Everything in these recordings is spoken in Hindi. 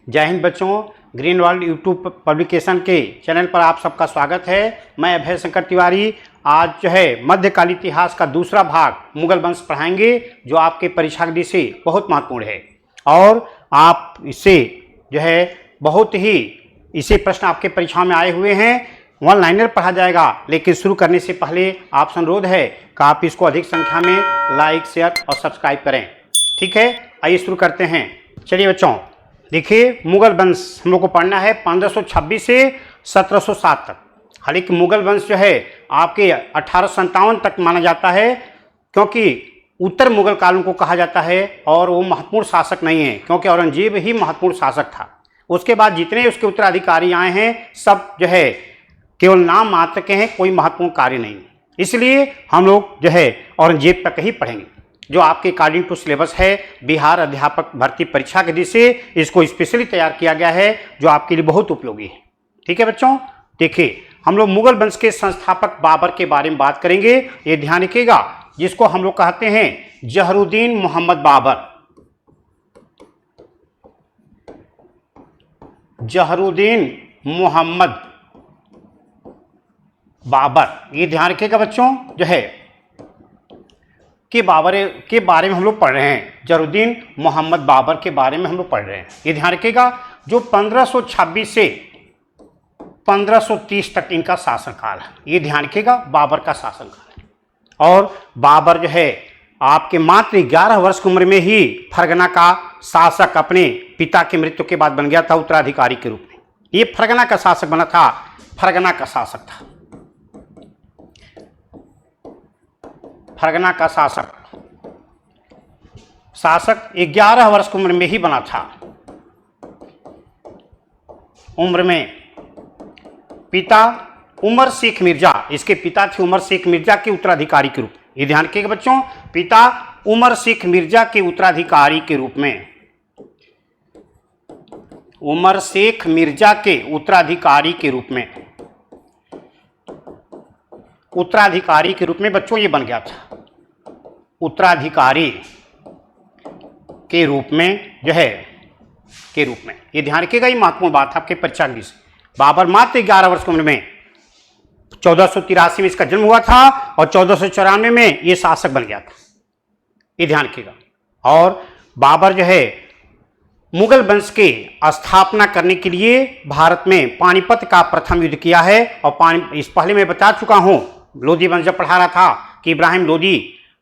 जय हिंद बच्चों, ग्रीन वर्ल्ड यूट्यूब पब्लिकेशन के चैनल पर आप सबका स्वागत है। मैं अभय शंकर तिवारी आज जो है मध्यकाल इतिहास का दूसरा भाग मुगल वंश पढ़ाएंगे, जो आपके परीक्षा के दृष्टि बहुत महत्वपूर्ण है और आप इससे जो है बहुत ही इसे प्रश्न आपके परीक्षाओं में आए हुए हैं। वन लाइनर पढ़ा जाएगा, लेकिन शुरू करने से पहले आपसे अनुरोध है कि आप इसको अधिक संख्या में लाइक, शेयर और सब्सक्राइब करें। ठीक है, आइए शुरू करते हैं। चलिए बच्चों, देखिए मुगल वंश हम लोग को पढ़ना है 1526 से 1707 तक। हालांकि मुगल वंश जो है आपके 1857 तक माना जाता है, क्योंकि उत्तर मुगल काल को कहा जाता है और वो महत्वपूर्ण शासक नहीं है, क्योंकि औरंगजेब ही महत्वपूर्ण शासक था। उसके बाद जितने उसके उत्तराधिकारी आए हैं सब जो है केवल नाम मात्र के हैं, कोई महत्वपूर्ण कार्य नहीं। इसलिए हम लोग जो है औरंगजेब तक ही पढ़ेंगे, जो आपके अकॉर्डिंग टू सिलेबस है। बिहार अध्यापक भर्ती परीक्षा के दृष्टि से इसको स्पेशली तैयार किया गया है, जो आपके लिए बहुत उपयोगी है। ठीक है बच्चों, देखिए हम लोग मुगल वंश के संस्थापक बाबर के बारे में बात करेंगे। ये ध्यान रखिएगा, जिसको हम लोग कहते हैं जहरुद्दीन मोहम्मद बाबर। जहरुद्दीन मोहम्मद बाबर, ये ध्यान रखिएगा बच्चों, जो है कि बाबर के बारे में हम लोग पढ़ रहे हैं। जहरुद्दीन मोहम्मद बाबर के बारे में हम लोग पढ़ रहे हैं। ये ध्यान रखिएगा, जो 1526 से 1530 तक इनका शासनकाल है। ये ध्यान रखिएगा, बाबर का शासनकाल है। और बाबर जो है आपके मात्र 11 वर्ष की उम्र में ही फरगना का शासक अपने पिता की मृत्यु के बाद बन गया था, उत्तराधिकारी के रूप में। ये फरगना का शासक बना था, फरगना का शासक था, फरगना का शासक 11 वर्ष की उम्र में ही बना था। उम्र में पिता उमर शेख मिर्जा, इसके पिता थे उमर शेख मिर्जा के उत्तराधिकारी के रूप में। ये ध्यान रखिएगा बच्चों, पिता उमर शेख मिर्जा के उत्तराधिकारी के रूप में, उमर शेख मिर्जा के उत्तराधिकारी के रूप में, उत्तराधिकारी के रूप में बच्चों ये बन गया था। उत्तराधिकारी के रूप में जो है के रूप में, ये ध्यान रखिएगा, ये महत्वपूर्ण बात है आपके परीक्षा की। बाबर मात्र 11 वर्ष की उम्र में 1483 में इसका जन्म हुआ था और 1494 में ये शासक बन गया था। ये ध्यान रखिएगा। और बाबर जो है मुगल वंश के स्थापना करने के लिए भारत में पानीपत का प्रथम युद्ध किया है। और इस पहले मैं बता चुका हूं, लोधी वंश जब पढ़ा रहा था कि इब्राहिम लोधी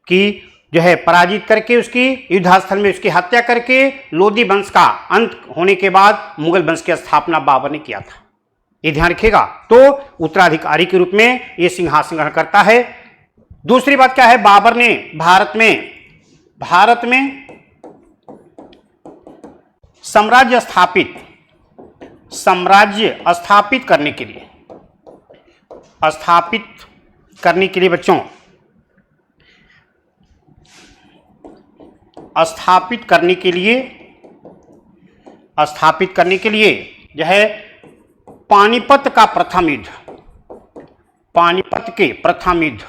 की जो है पराजित करके उसकी युद्धस्थल में उसकी हत्या करके लोधी वंश का अंत होने के बाद मुगल वंश की स्थापना बाबर ने किया था। ये ध्यान रखिएगा। तो उत्तराधिकारी के रूप में ये सिंहासन ग्रहण करता है। दूसरी बात क्या है, बाबर ने भारत में साम्राज्य स्थापित करने के लिए बच्चों, स्थापित करने के लिए जो है पानीपत का प्रथम युद्ध, पानीपत के प्रथम युद्ध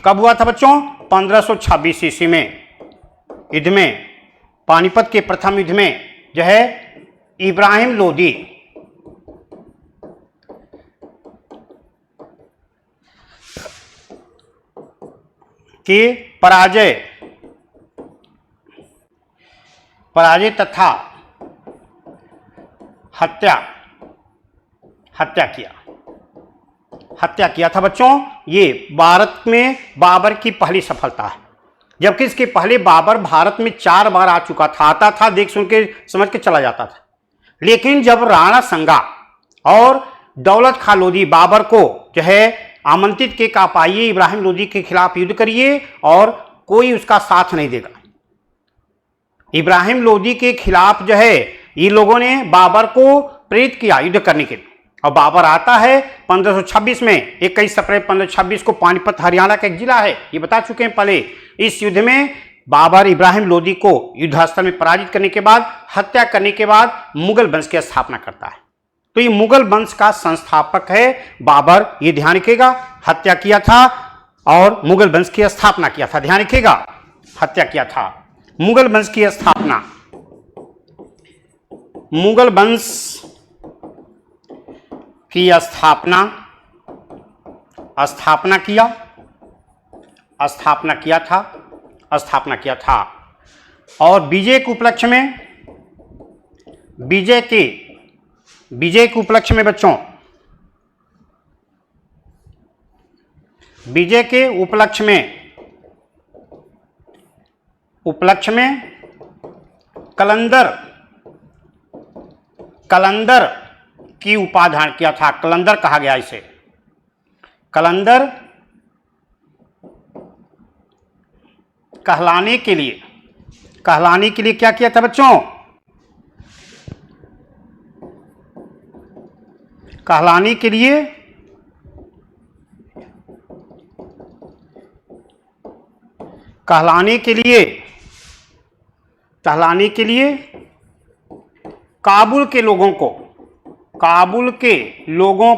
कब हुआ था बच्चों? 1526 ईस्वी में। युद्ध में, पानीपत के प्रथम युद्ध में जो है इब्राहिम लोधी के पराजय तथा हत्या किया था बच्चों। ये भारत में बाबर की पहली सफलता है, जबकि इसके पहले बाबर भारत में 4 बार आ चुका था। आता था, देख सुन के समझ के चला जाता था। लेकिन जब राणा संगा और दौलत खां लोधी बाबर को जो है आमंत्रित के आप आइए इब्राहिम लोधी के खिलाफ युद्ध करिए, और कोई उसका साथ नहीं देगा। इब्राहिम लोधी के खिलाफ जो है ये लोगों ने बाबर को प्रेरित किया युद्ध करने के लिए। और बाबर आता है 1526 में, 21 अप्रैल 1526 को। पानीपत हरियाणा का एक जिला है, ये बता चुके हैं पहले। इस युद्ध में बाबर इब्राहिम लोधी को युद्धस्थल में पराजित करने के बाद, हत्या करने के बाद मुगल वंश की स्थापना करता है। तो ये मुगल वंश का संस्थापक है बाबर। ये ध्यान रखिएगा, हत्या किया था और मुगल वंश की स्थापना किया था। ध्यान रखिएगा, हत्या किया था, मुगल वंश की स्थापना मुगल वंश की स्थापना किया था और विजय के उपलक्ष्य में बच्चों, विजय के उपलक्ष्य में कलंदर की उपाधान किया था। कलंदर कहा गया इसे। कलंदर कहलाने के लिए क्या किया था बच्चों? कहलाने के लिए काबुल के लोगों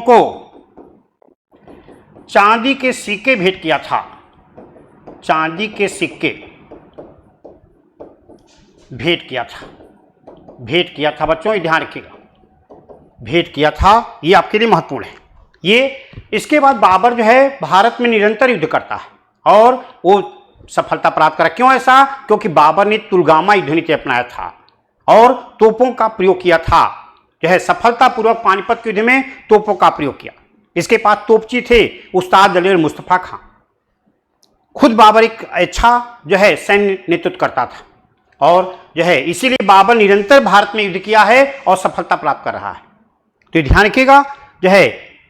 को चांदी के सिक्के भेंट किया था। चांदी के सिक्के भेंट किया था बच्चों, ये ध्यान रखिएगा, भेंट किया था। ये आपके लिए महत्वपूर्ण है। इसके बाद बाबर जो है भारत में निरंतर युद्ध करता है और वो सफलता प्राप्त करा। क्यों ऐसा? क्योंकि बाबर ने तुलगामा युद्ध नीति अपनाया था और तोपों का प्रयोग किया था। जो है सफलतापूर्वक पानीपत के युद्ध में तोपों का प्रयोग किया। इसके पास तोपची थे उस्ताद दलेर मुस्तफा खां। खुद बाबर एक अच्छा जो है सैन्य नेतृत्व करता था और जो है इसीलिए बाबर निरंतर भारत में युद्ध किया है और सफलता प्राप्त कर रहा है। तो ध्यान रखिएगा जो है।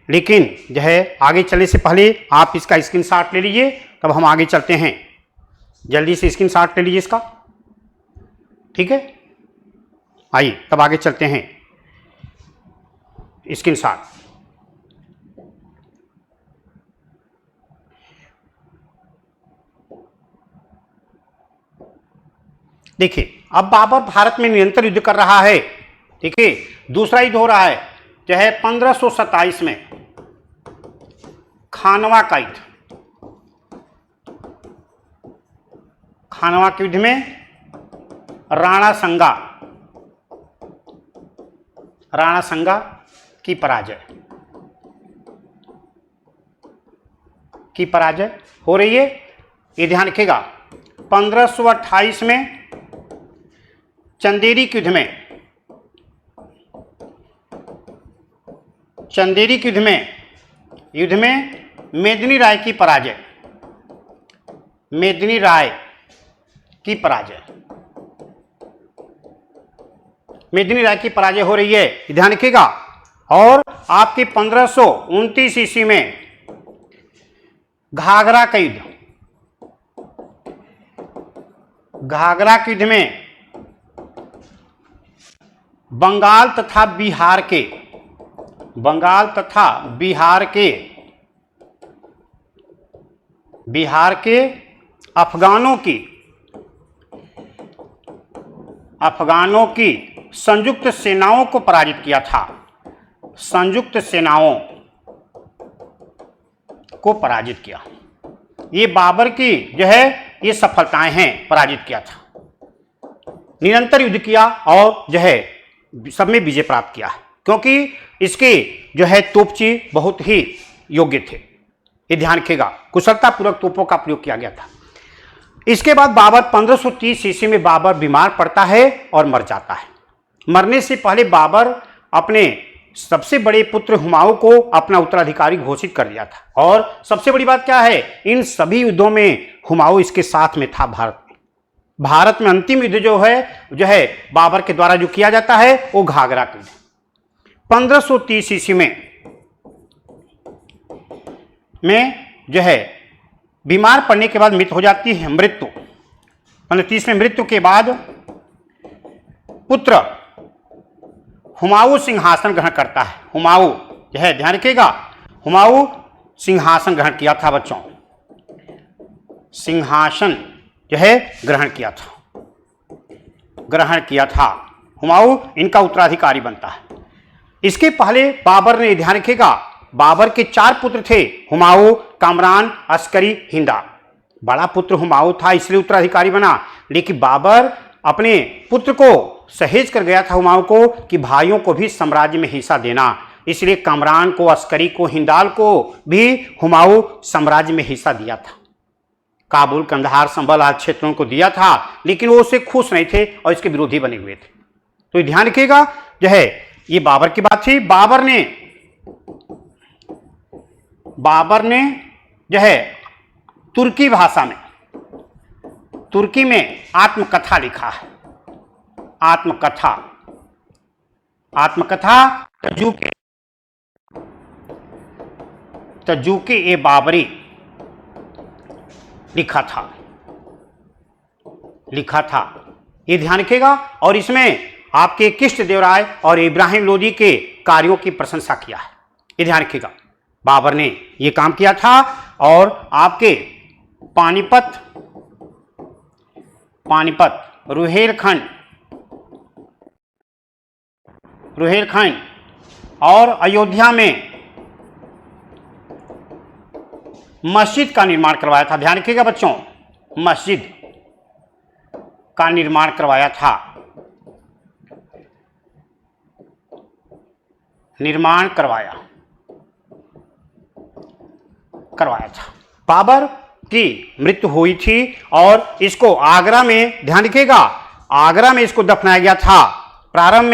लेकिन जो है आगे चलने से पहले आप इसका स्क्रीनशॉट ले लीजिए, तब हम आगे चलते हैं। जल्दी से स्क्रीनशॉट ले लीजिए इसका, ठीक है। आइए तब आगे चलते हैं। स्क्रीनशॉट देखिए, अब बाबर भारत में निरंतर युद्ध कर रहा है। ठीक है, दूसरा युद्ध हो रहा है जो है 1527 में खानवा का युद्ध। खानवा के युद्ध में राणा संगा की पराजय हो रही है। ये ध्यान रखिएगा। 1528 में चंदेरी के युद्ध में मेदिनी राय की पराजय हो रही है, ध्यान रखिएगा। और आपकी 1529 ईस्वी में घाघरा के युद्ध में बंगाल तथा बिहार के अफगानों की संयुक्त सेनाओं को पराजित किया था। ये बाबर की जो है ये सफलताएं हैं, पराजित किया था, निरंतर युद्ध किया और जो है सब में विजय प्राप्त किया, क्योंकि इसके जो है तोपची बहुत ही योग्य थे। ये ध्यान रखिएगा, कुशलतापूर्वक तोपों का प्रयोग किया गया था। इसके बाद बाबर 1530 ईस्वी में बाबर बीमार पड़ता है और मर जाता है। मरने से पहले बाबर अपने सबसे बड़े पुत्र हुमायूं को अपना उत्तराधिकारी घोषित कर दिया था। और सबसे बड़ी बात क्या है, इन सभी युद्धों में हुमायूं इसके साथ में था। भारत में अंतिम युद्ध जो है बाबर के द्वारा जो किया जाता है वो घाघरा का युद्ध। 1530 ईस्वी में जो है बीमार पड़ने के बाद मृत्यु हो जाती है। 1530 में मृत्यु के बाद पुत्र हुमायूं सिंहासन ग्रहण करता है। हुमायूं जो है ध्यान रखिएगा, हुमायूं सिंहासन ग्रहण किया था बच्चों, सिंहासन जो है ग्रहण किया था। हुमायूं इनका उत्तराधिकारी बनता है। इसके पहले बाबर ने, ध्यान रखिएगा, बाबर के 4 पुत्र थे, हुमायूं, कामरान, अस्करी, हिंदा। बड़ा पुत्र हुमायूं था इसलिए उत्तराधिकारी बना, लेकिन बाबर अपने पुत्र को सहेज कर गया था हुमायूं को कि भाइयों को भी साम्राज्य में हिस्सा देना। इसलिए कामरान को, अस्करी को, हिंदाल को भी हुमायूं साम्राज्य में हिस्सा दिया था। काबुल, कंधार, संभल आदि क्षेत्रों को दिया था, लेकिन वो उससे खुश नहीं थे और इसके विरोधी बने हुए थे। तो ध्यान रखिएगा, जो है ये बाबर की बात थी। बाबर ने जो है तुर्की भाषा में, तुर्की में आत्मकथा लिखा है। आत्मकथा तजुके ए बाबरी लिखा था। ये ध्यान रखिएगा। और इसमें आपके कृष्णदेव राय और इब्राहिम लोदी के कार्यों की प्रशंसा किया है। ये ध्यान रखिएगा, बाबर ने ये काम किया था। और आपके पानीपत, रुहेलखंड और अयोध्या में मस्जिद का निर्माण करवाया था। ध्यान रखिएगा बच्चों, मस्जिद का निर्माण करवाया था। बाबर की मृत्यु हुई थी और इसको आगरा में, ध्यान रखिएगा, आगरा में इसको दफनाया गया था। प्रारंभ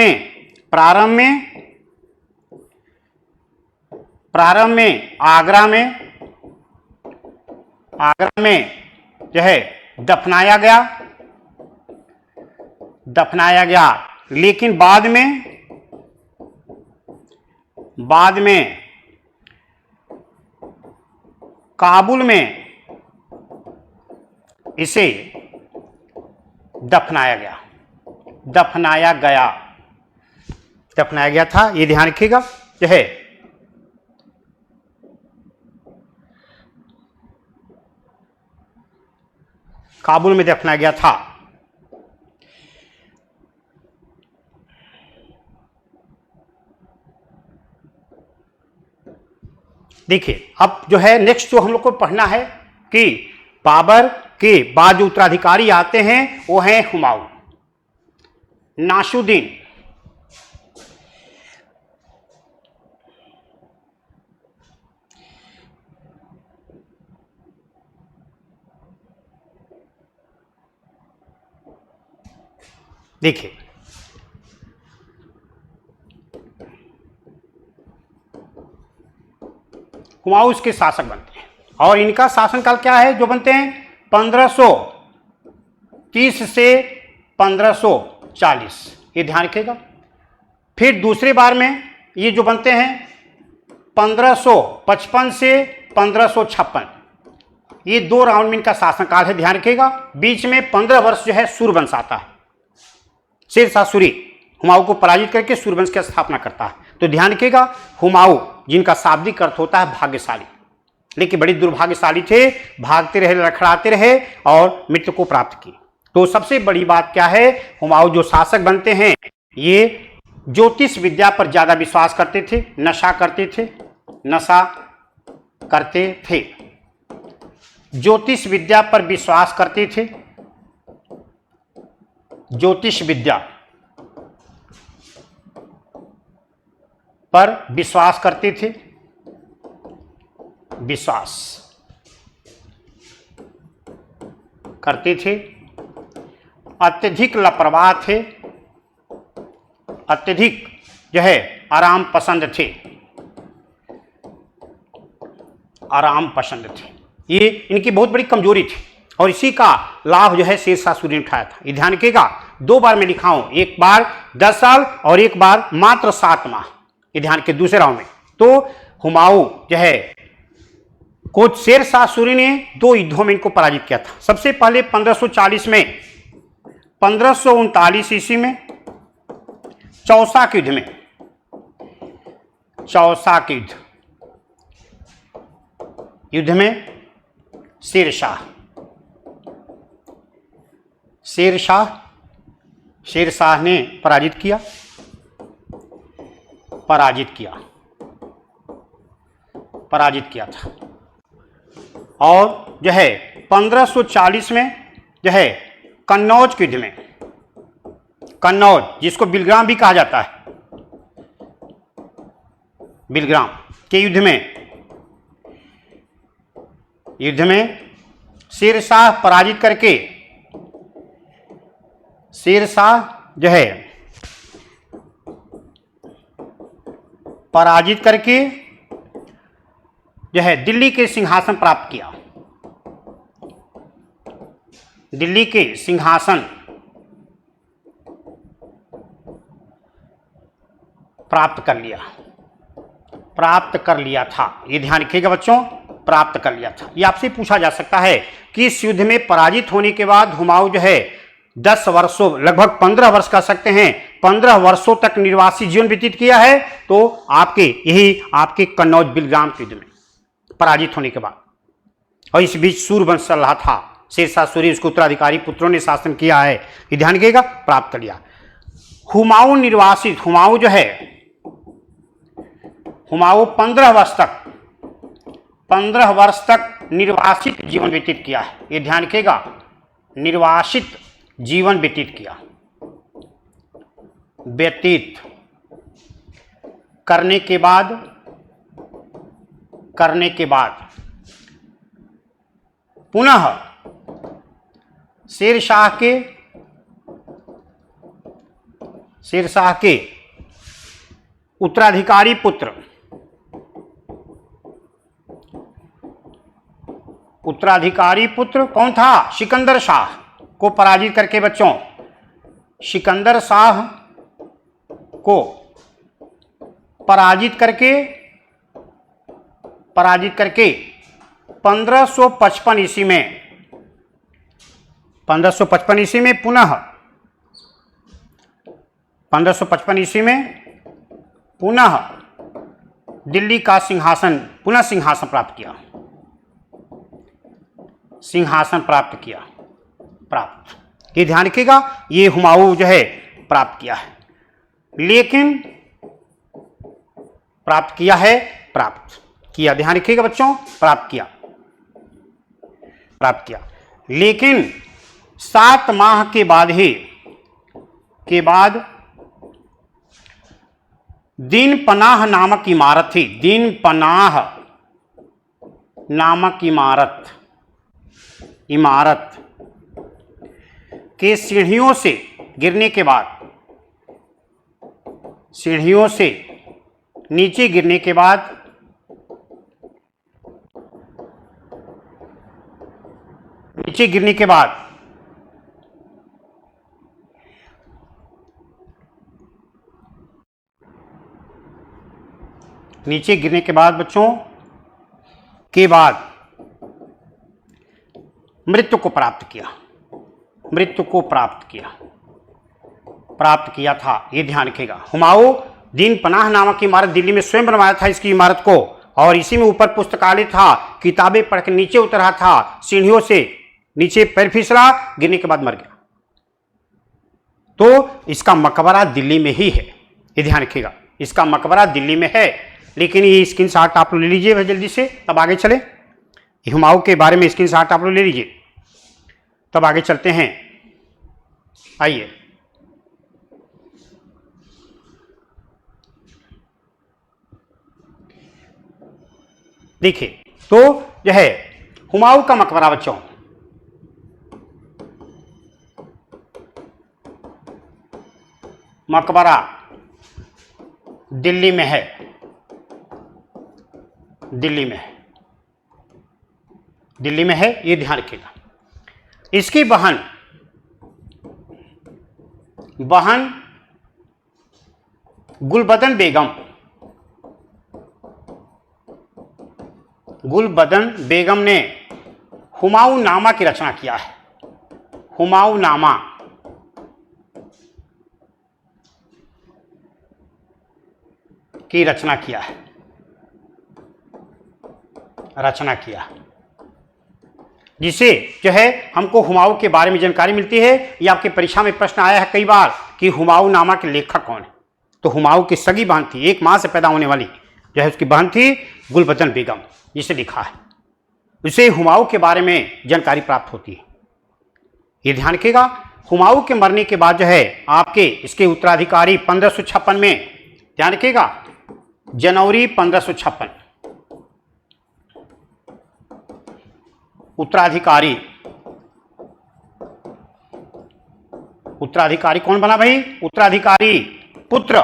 में आगरा में जो है दफनाया गया, लेकिन बाद में काबुल में इसे दफनाया गया था। ये ध्यान रखिएगा, जो है काबुल में दफनाया गया था। देखिए, अब जो है नेक्स्ट जो हम लोग को पढ़ना है कि बाबर के बाद जो उत्तराधिकारी आते हैं वो हैं हुमायूं, नासुद्दीन। देखिए, हुमायूं इसके शासक बनते हैं और इनका शासनकाल क्या है जो बनते हैं 1530 से 1540। ये ध्यान रखिएगा। फिर दूसरी बार में ये जो बनते हैं 1555 से 1556। ये 2 राउंड में इनका शासनकाल है। ध्यान रखिएगा, बीच में 15 वर्ष जो है सूर्यवंश आता है। शेरशाह सूरी हुमायूं को पराजित करके सूर्यवंश की स्थापना करता है। तो ध्यान रखिएगा, हुमायूं जिनका शाब्दिक अर्थ होता है भाग्यशाली, लेकिन बड़ी दुर्भाग्यशाली थे, भागते रहे, लड़खड़ाते रहे और मृत्यु को प्राप्त की। तो सबसे बड़ी बात क्या है, हुमायूं जो शासक बनते हैं ये ज्योतिष विद्या पर ज्यादा विश्वास करते थे, नशा करते थे, ज्योतिष विद्या पर विश्वास करते थे, ज्योतिष विद्या पर विश्वास करते थे, अत्यधिक लापरवाह थे, अत्यधिक जो है आराम पसंद थे। ये इनकी बहुत बड़ी कमजोरी थी और इसी का लाभ जो है शेरशाह सूरी ने उठाया था। ये ध्यान रखिएगा, 2 बार मैं लिखा हूं, एक बार 10 साल और एक बार मात्र 7 माह। ये ध्यान के दूसरे राउंड में तो हुमायूं जो है को शेरशाह सूरी ने 2 युद्धों में इनको पराजित किया था। सबसे पहले 1540 में, 1539 ईस्वी में चौसा के युद्ध में, युद्ध में शेरशाह ने पराजित किया था। और जो है 1540 में जो है कन्नौज के युद्ध में, कन्नौज, जिसको बिलग्राम भी कहा जाता है, बिलग्राम के युद्ध में शेरशाह पराजित करके, शेरशाह जो है पराजित करके जो है दिल्ली के सिंहासन प्राप्त किया, दिल्ली के सिंहासन प्राप्त कर लिया था। ये ध्यान रखिएगा बच्चों, प्राप्त कर लिया था। ये आपसे पूछा जा सकता है कि इस युद्ध में पराजित होने के बाद हुमायूं जो है 10 वर्षों, लगभग 15 वर्ष कह सकते हैं, 15 वर्षों तक निर्वासित जीवन व्यतीत किया है। तो आपके कन्नौज बिलग्राम युद्ध में पराजित होने के बाद, और इस बीच सूर्यवंश चल रहा था, शेरशाह सूरी, उसके उत्तराधिकारी पुत्रों ने शासन किया है। ये ध्यान रखिएगा, प्राप्त कर लिया। हुमायूं निर्वासित, हुमायूं जो है, हुमायूं 15 वर्ष तक निर्वासित जीवन व्यतीत किया है। ये ध्यान रखिएगा, निर्वासित जीवन व्यतीत किया। व्यतीत करने के बाद पुनः शेरशाह के उत्तराधिकारी पुत्र कौन था? सिकंदर शाह को पराजित करके बच्चों, सिकंदर शाह को पराजित करके 1555 ईस्वी में पुनः 1555 में पुनः दिल्ली का सिंहासन प्राप्त किया, ये ध्यान रखिएगा। ये हुमायूं जो है प्राप्त किया है, लेकिन प्राप्त किया, ध्यान रखिएगा बच्चों, प्राप्त किया, लेकिन 7 माह के बाद दीन पनाह नामक इमारत थी, दीन पनाह नामक इमारत के सीढ़ियों से गिरने के बाद, सीढ़ियों से नीचे गिरने के बाद बच्चों मृत्यु को प्राप्त किया था। ये ध्यान रखिएगा। हुमायूं दीन पनाह नामक इमारत दिल्ली में स्वयं बनवाया था इसकी इमारत को, और इसी में ऊपर पुस्तकालय था, किताबें पढ़ के नीचे उतर रहा था, सीढ़ियों से नीचे पैर फिसला, गिरने के बाद मर गया। तो इसका मकबरा दिल्ली में ही है, ये ध्यान रखिएगा, इसका मकबरा दिल्ली में है। लेकिन ये स्क्रीनशॉट आप लोग ले लीजिए जल्दी से, तब आगे चले। हुमायूं के बारे में स्क्रीनशॉट आप लोग ले लीजिए, तब आगे चलते हैं। आइए, देखिए, तो जो है हुमायूं का मकबरा बच्चों, मकबरा दिल्ली में है, दिल्ली में है, ये ध्यान रखिएगा। इसकी बहन गुलबदन बेगम ने हुमायूं नामा की रचना किया है, हुमायूं नामा की रचना किया, जिसे जो है हमको हुमायूं के बारे में जानकारी मिलती है। ये आपके परीक्षा में प्रश्न आया है कई बार कि हुमायूं नामा के लेखक कौन है। तो हुमायूं की सगी बहन थी, एक मां से पैदा होने वाली जो है उसकी बहन थी गुलबदन बेगम, जिसे लिखा है, उसे हुमायूं के बारे में जानकारी प्राप्त होती है। ये ध्यान रखिएगा। हुमायूं के मरने के बाद जो है आपके इसके उत्तराधिकारी 1556 में, ध्यान रखिएगा, जनवरी 1556, उत्तराधिकारी कौन बना भाई? उत्तराधिकारी पुत्र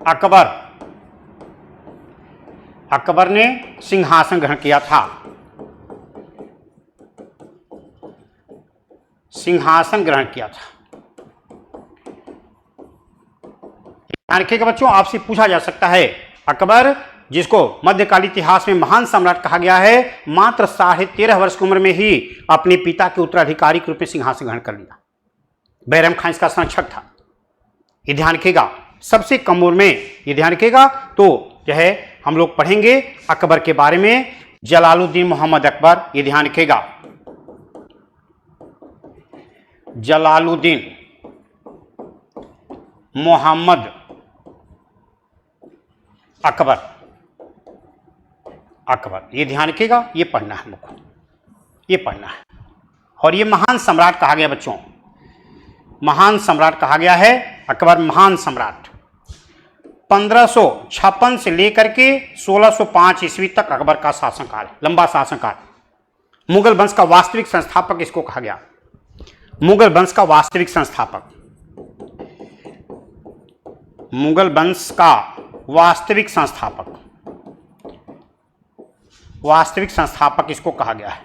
अकबर। अकबर ने सिंहासन ग्रहण किया था, सिंहासन ग्रहण किया था। ध्यान रखिएगा बच्चों, आपसे पूछा जा सकता है, अकबर जिसको मध्यकालीन इतिहास में महान सम्राट कहा गया है, मात्र 13.5 वर्ष की उम्र में ही अपने पिता के उत्तराधिकारी के रूप में सिंहासन ग्रहण कर लिया। बैरम खान इसका संरक्षक था। ये ध्यान रखिएगा, सबसे कम उम्र में, ये ध्यान रखिएगा। तो जो है हम लोग पढ़ेंगे अकबर के बारे में, जलालुद्दीन मोहम्मद अकबर, ये ध्यान रखिएगा, जलालुद्दीन मोहम्मद अकबर, ये ध्यान रखिएगा, ये पढ़ना है हमको, ये पढ़ना है। और ये महान सम्राट कहा गया बच्चों, महान सम्राट कहा गया है अकबर, महान सम्राट। 1556 से लेकर के 1605 ईस्वी तक अकबर का शासनकाल, लंबा शासनकाल। मुगल वंश का वास्तविक संस्थापक इसको कहा गया, मुगल वंश का वास्तविक संस्थापक, मुगल वंश का वास्तविक संस्थापक, वास्तविक संस्थापक इसको कहा गया है,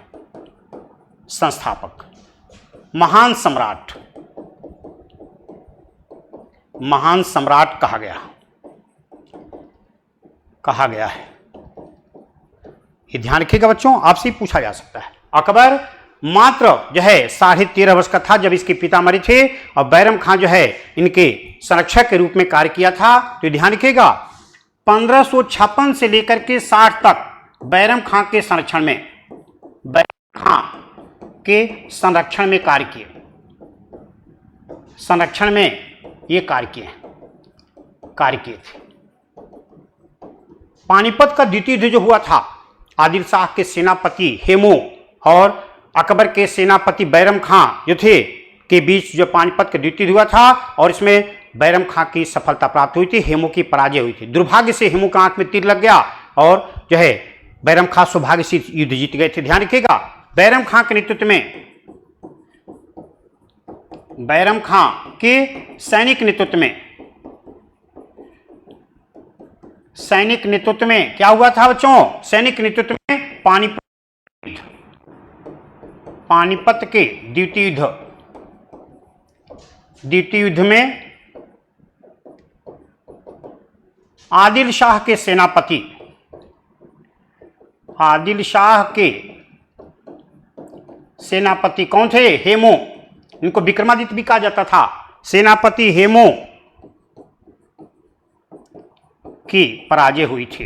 संस्थापक। महान सम्राट, महान सम्राट कहा गया है। ये ध्यान रखिएगा बच्चों, आपसे पूछा जा सकता है। अकबर मात्र जो है 13.5 वर्ष का था जब इसके पिता मरे थे, और बैरम खान जो है इनके संरक्षक के रूप में कार्य किया था। तो ध्यान रखिएगा, 1556 से लेकर के 60 तक बैरम खान के संरक्षण में, बैरम खान के संरक्षण में कार्य किए, संरक्षण में ये कार्य किए थे। पानीपत का द्वितीय युद्ध जो हुआ था, आदिल शाह के सेनापति हेमू और अकबर के सेनापति बैरम खां जो थे के बीच जो पानीपत का द्वितीय हुआ था, और इसमें बैरम खां की सफलता प्राप्त हुई थी, हेमू की पराजय हुई थी। दुर्भाग्य से हेमू का आंख में तीर लग गया और जो है बैरम खां सौभाग्य से युद्ध जीत गए थे। ध्यान रखिएगा, बैरम खां के नेतृत्व में, बैरम खां के सैनिक नेतृत्व में क्या हुआ था बच्चों? सैनिक नेतृत्व में पानीपत के द्वितीय युद्ध में आदिल शाह के सेनापति, आदिल शाह के सेनापति कौन थे? हेमू। इनको विक्रमादित्य भी कहा जाता था। सेनापति हेमू की पराजय हुई थी,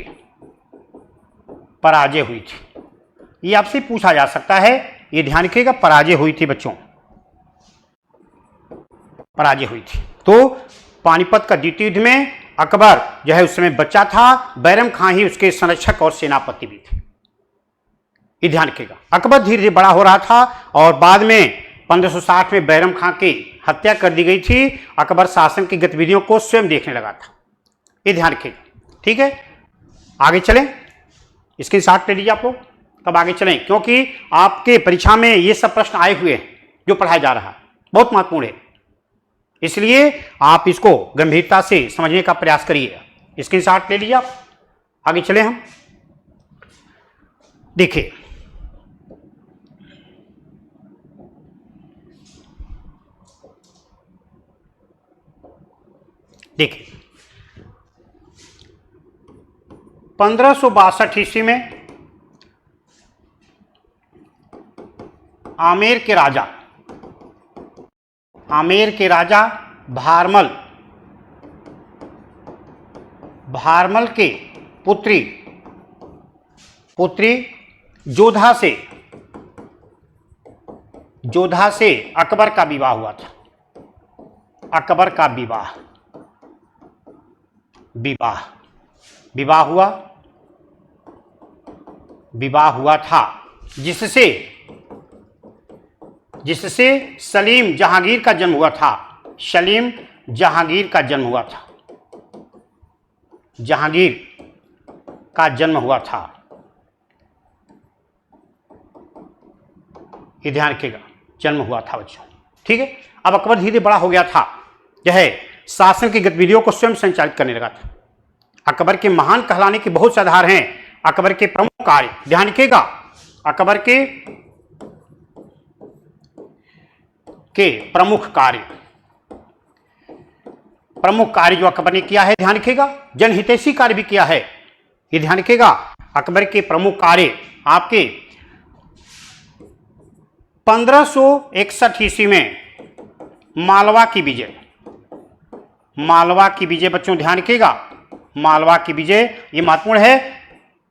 ये आपसे पूछा जा सकता है। ये ध्यान रखिएगा, पराजय हुई थी बच्चों, पराजय हुई थी। तो पानीपत का द्वितीय युद्ध में अकबर जो है उस समय बच्चा था, बैरम खां ही उसके संरक्षक और सेनापति भी थे। ये ध्यान रखिएगा, अकबर धीरे धीरे बड़ा हो रहा था और बाद में 1560 में बैरम खां की हत्या कर दी गई थी। अकबर शासन की गतिविधियों को स्वयं देखने लगा था। ये ध्यान रखिएगा, ठीक है। आगे चलें, इसके साथ ले लीजिए आप लोग, तब आगे चलें, क्योंकि आपके परीक्षा में ये सब प्रश्न आए हुए हैं जो पढ़ाया जा रहा है, बहुत महत्वपूर्ण है। इसलिए आप इसको गंभीरता से समझने का प्रयास करिए। इसके साथ ले लीजिए आप, आगे चलें हम। देखिए, देखिए 1562 ईस्वी में आमेर के राजा भारमल के पुत्री जोधा से अकबर का विवाह हुआ था। अकबर का विवाह हुआ था, जिससे जिससे सलीम जहांगीर का जन्म हुआ था। सलीम जहांगीर का जन्म हुआ था। जहांगीर का जन्म हुआ था। ये ध्यान रखिएगा, जन्म हुआ था बच्चों। ठीक है। अब अकबर धीरे धीरे बड़ा हो गया था, जो है शासन की गतिविधियों को स्वयं संचालित करने लगा था। अकबर के महान कहलाने के बहुत से आधार हैं। अकबर के प्रमुख कार्य, ध्यान रखिएगा, अकबर के प्रमुख कार्य जो अकबर ने किया है, ध्यान रखिएगा, जनहितैषी कार्य भी किया है। ये ध्यान रखिएगा, अकबर के प्रमुख कार्य आपके 1561 ईस्वी में मालवा की विजय, मालवा की विजय बच्चों ध्यान रखिएगा, मालवा की विजय ये महत्वपूर्ण है।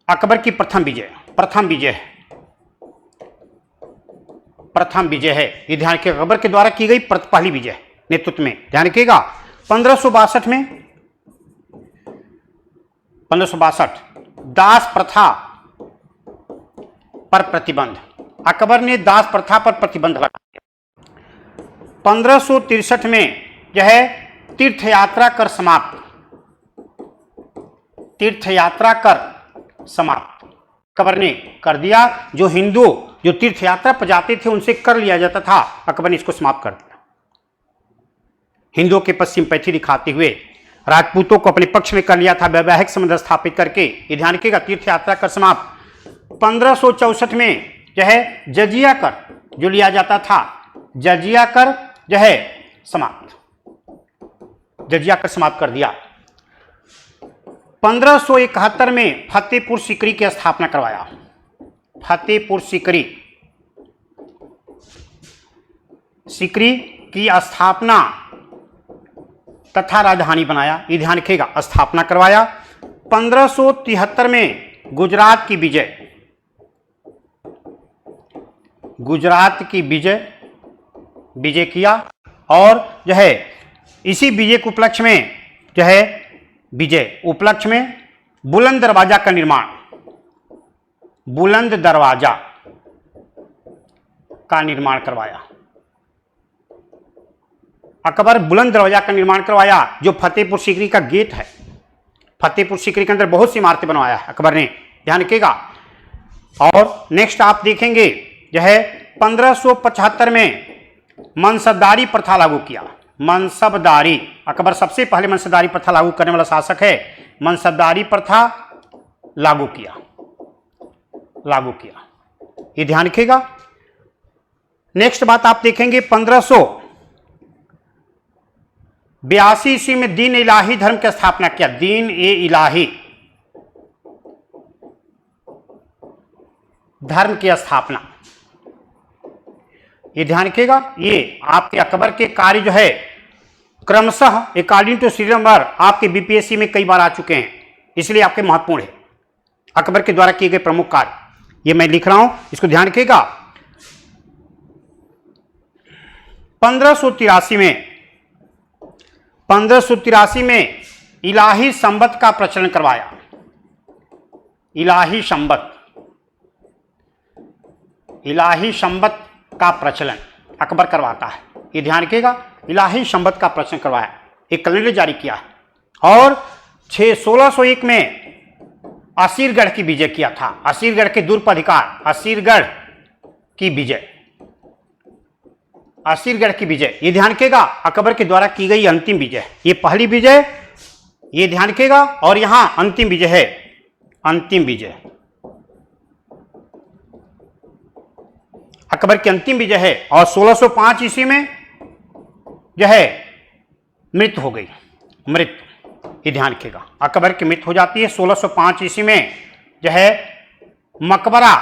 अकबर की प्रथम विजय है। ये ध्यान रखिएगा, अकबर के द्वारा की गई पहली विजय नेतृत्व में, ध्यान रखिएगा। 1562 दास प्रथा पर प्रतिबंध, अकबर ने दास प्रथा पर प्रतिबंध लगाया। 1563 में जो है तीर्थ यात्रा कर समाप्त अकबर ने कर दिया। जो हिंदू जो तीर्थ यात्रा पर जाते थे उनसे कर लिया जाता था, अकबर ने इसको समाप्त कर दिया। हिंदुओं के पश्चिम पैथी दिखाते हुए राजपूतों को अपने पक्ष में कर लिया था, वैवाहिक संबंध स्थापित करके। ये ध्यान रखिएगा, तीर्थ यात्रा कर समाप्त। 1564 में जो है जजिया कर जो लिया जाता था, जजिया कर जो है समाप्त, जजिया कर समाप्त कर दिया। 1571 में फतेहपुर सीकरी की स्थापना करवाया। फतेहपुर सीकरी की स्थापना तथा राजधानी बनाया। ये ध्यान रखिएगा, स्थापना करवाया। 1573 में गुजरात की विजय किया और जो है इसी विजय के उपलक्ष्य में जो है बुलंद दरवाजा का निर्माण, बुलंद दरवाजा का निर्माण करवाया। अकबर बुलंद दरवाजा का निर्माण करवाया, जो फतेहपुर सीकरी का गेट है। फतेहपुर सीकरी के अंदर बहुत सी इमारतें बनवाया है अकबर ने, ध्यान रखिएगा। और नेक्स्ट आप देखेंगे जो है 1575 में मनसबदारी प्रथा लागू किया। मनसबदारी, अकबर सबसे पहले मनसबदारी प्रथा लागू करने वाला शासक है। मनसबदारी प्रथा लागू किया, ये ध्यान रखिएगा। नेक्स्ट बात आप देखेंगे 1582 ईस्वी में दीन इलाही धर्म की स्थापना किया। दीन ए इलाही धर्म की स्थापना, ये ध्यान रखिएगा। ये आपके अकबर के कार्य जो है क्रमशः अकॉर्डिंग टू सीरियल नंबर आपके बीपीएससी में कई बार आ चुके हैं, इसलिए आपके महत्वपूर्ण है। अकबर के द्वारा किए गए प्रमुख कार्य ये मैं लिख रहा हूं, इसको ध्यान रखिएगा। 1583 में इलाही संबत का प्रचलन करवाया। इलाही संबत का प्रचलन अकबर करवाता है, ये ध्यान रखिएगा। इलाही संबत का प्रचलन करवाया, एक कैलेंडर जारी किया है। और 1601 में असीरगढ़ की विजय किया था। असीरगढ़ के दुर्पधिकार, असीरगढ़ की विजय, ये ध्यान रखिएगा। अकबर के द्वारा की गई अंतिम विजय, ये पहली विजय, ये ध्यान रखिएगा। और यहां अंतिम विजय है, अंतिम विजय अकबर की अंतिम विजय है। और 1605 ईस्वी में जो है मृत्यु हो गई, ये ध्यान रखिएगा। अकबर की मृत्यु हो जाती है 1605 ईस्वी में, जो है मकबरा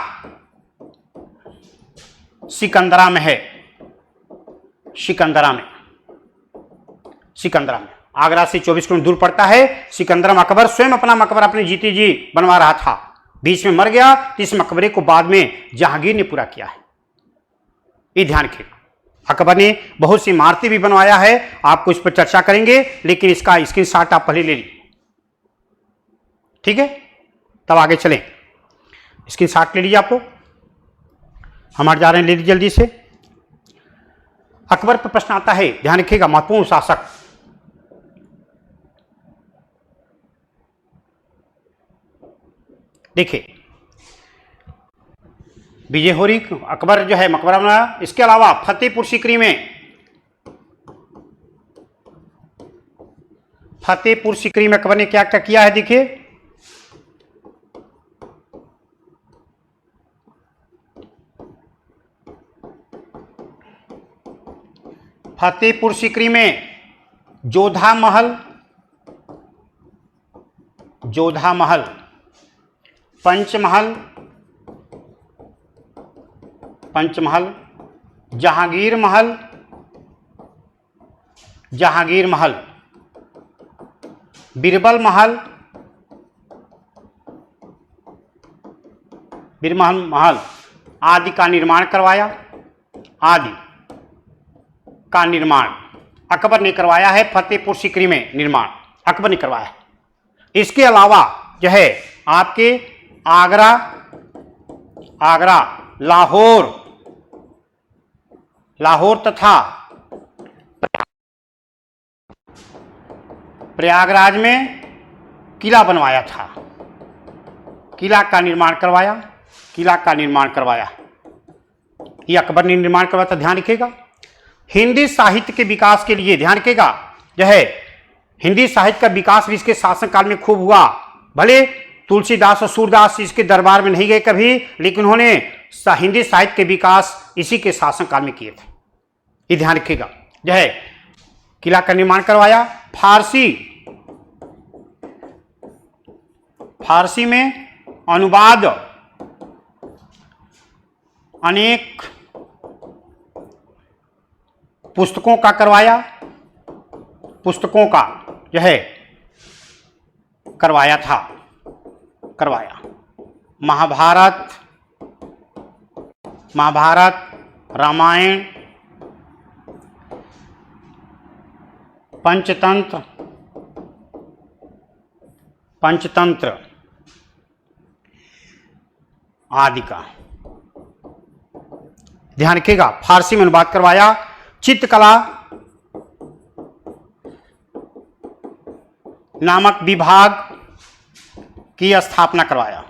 सिकंदरा में है। सिकंदरा में आगरा से 24 किलोमीटर दूर पड़ता है। सिकंदरा में अकबर स्वयं अपना मकबरा अपनी जीती जी बनवा रहा था, बीच में मर गया। तो इस मकबरे को बाद में जहांगीर ने पूरा किया है, ये ध्यान रखिएगा। अकबर ने बहुत सी इमारतें भी बनवाया है, आपको इस पर चर्चा करेंगे, लेकिन इसका स्क्रीनशॉट आप पहले ले लीजिए, ठीक है। तब आगे चलें, स्क्रीनशॉट ले लीजिए। आपको हम हट जा रहे हैं, ले लीजिए जल्दी से। अकबर पर प्रश्न आता है, ध्यान रखिएगा, महत्वपूर्ण शासक। देखिए, विजय होरी, अकबर जो है मकबरा बनाया। इसके अलावा फतेहपुर सीकरी में, फतेहपुर सीकरी में अकबर ने क्या क्या किया है, देखिए। फतेहपुर सीकरी में जोधा महल, जोधा महल, पंचमहल, पंचमहल, जहांगीर महल, जहांगीर महल, बीरबल महल, बीरबल महल आदि का निर्माण करवाया। आदि का निर्माण अकबर ने करवाया है। फतेहपुर सीकरी में निर्माण अकबर ने करवाया है। इसके अलावा जो है आपके आगरा, आगरा, लाहौर, लाहौर तथा प्रयागराज में किला बनवाया था। किला का निर्माण करवाया, किला का निर्माण करवाया, ये अकबर ने निर्माण करवाया था। ध्यान रखिएगा, हिंदी साहित्य के विकास के लिए, ध्यान रखिएगा, जो है हिंदी साहित्य का विकास भी इसके शासनकाल में खूब हुआ। भले तुलसीदास और सूरदास इसके दरबार में नहीं गए कभी, लेकिन उन्होंने हिंदी साहित्य के विकास इसी के शासनकाल में किए थे। ये ध्यान रखिएगा, जो है किला का निर्माण करवाया। फारसी, फारसी में अनुवाद अनेक पुस्तकों का करवाया, पुस्तकों का जो है करवाया था, करवाया। महाभारत, महाभारत, रामायण, पंचतंत्र, पंचतंत्र आदि का ध्यान रखिएगा, फारसी में अनुवाद करवाया। चित्रकला नामक विभाग की स्थापना करवाया,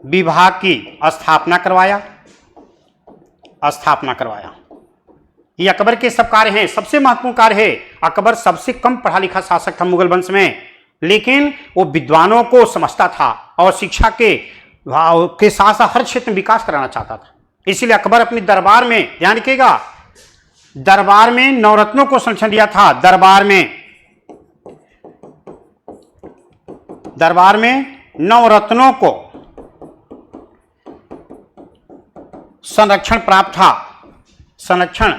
विभाग की स्थापना करवाया, स्थापना करवाया। ये अकबर के सब कार्य हैं। सबसे महत्वपूर्ण कार्य है, अकबर सबसे कम पढ़ा लिखा शासक था मुगल वंश में, लेकिन वो विद्वानों को समझता था और शिक्षा के साथ साथ हर क्षेत्र में विकास कराना चाहता था। इसीलिए अकबर अपने दरबार में, ध्यान रखिएगा, दरबार में नवरत्नों को संरक्षण दिया था। दरबार में, दरबार में नवरत्नों को संरक्षण प्राप्त था, संरक्षण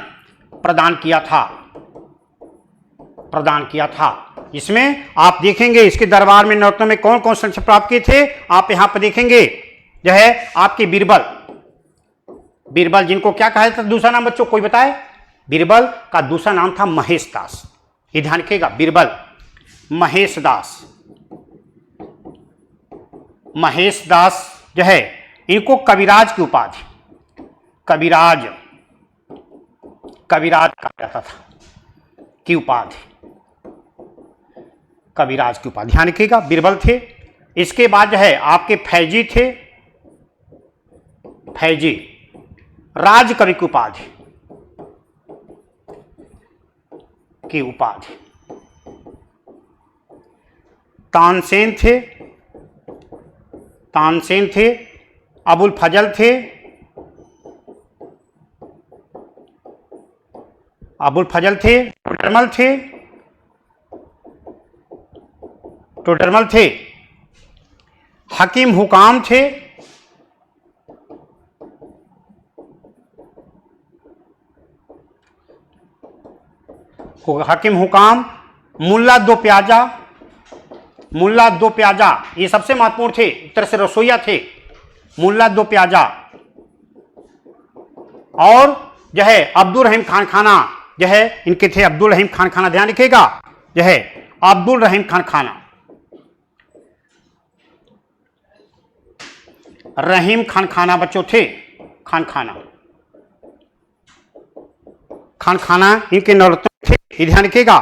प्रदान किया था, प्रदान किया था। इसमें आप देखेंगे इसके दरबार में नवरत्नों में कौन कौन संरक्षण प्राप्त किए थे, आप यहां पर देखेंगे। जो है आपके बीरबल, बीरबल जिनको क्या कहा जाता था दूसरा नाम, बच्चों कोई बताए? बीरबल का दूसरा नाम था महेश दास। ये ध्यान रखिएगा, बीरबल महेश दास, महेश दास जो है इनको कविराज की उपाधि, कविराज, कविराज कहा जाता था की उपाधि, कविराज की उपाधि। ध्यान रखिएगा, बीरबल थे। इसके बाद जो है आपके फैजी थे, फैजी राज कवि की उपाधि, की उपाधि। तानसेन थे, तानसेन थे, अबुल फजल थे, अबुल फजल थे, टोडरमल थे, टोडरमल थे, हकीम हुकाम थे, हकीम हुकाम, मुल्ला दो प्याजा, मुल्ला दो प्याजा ये सबसे महत्वपूर्ण थे, एक तरह से रसोईया थे मुल्ला दो प्याजा। और जो है अब्दुल रहीम खान खाना जो है इनके थे, अब्दुल रहीम खान खाना, ध्यान रखिएगा, जो है अब्दुल रहीम खान खाना, रहीम खान खाना बच्चों थे, खान खाना। खान खाना इनके नवरत्नों थे, ये ध्यान रखिएगा।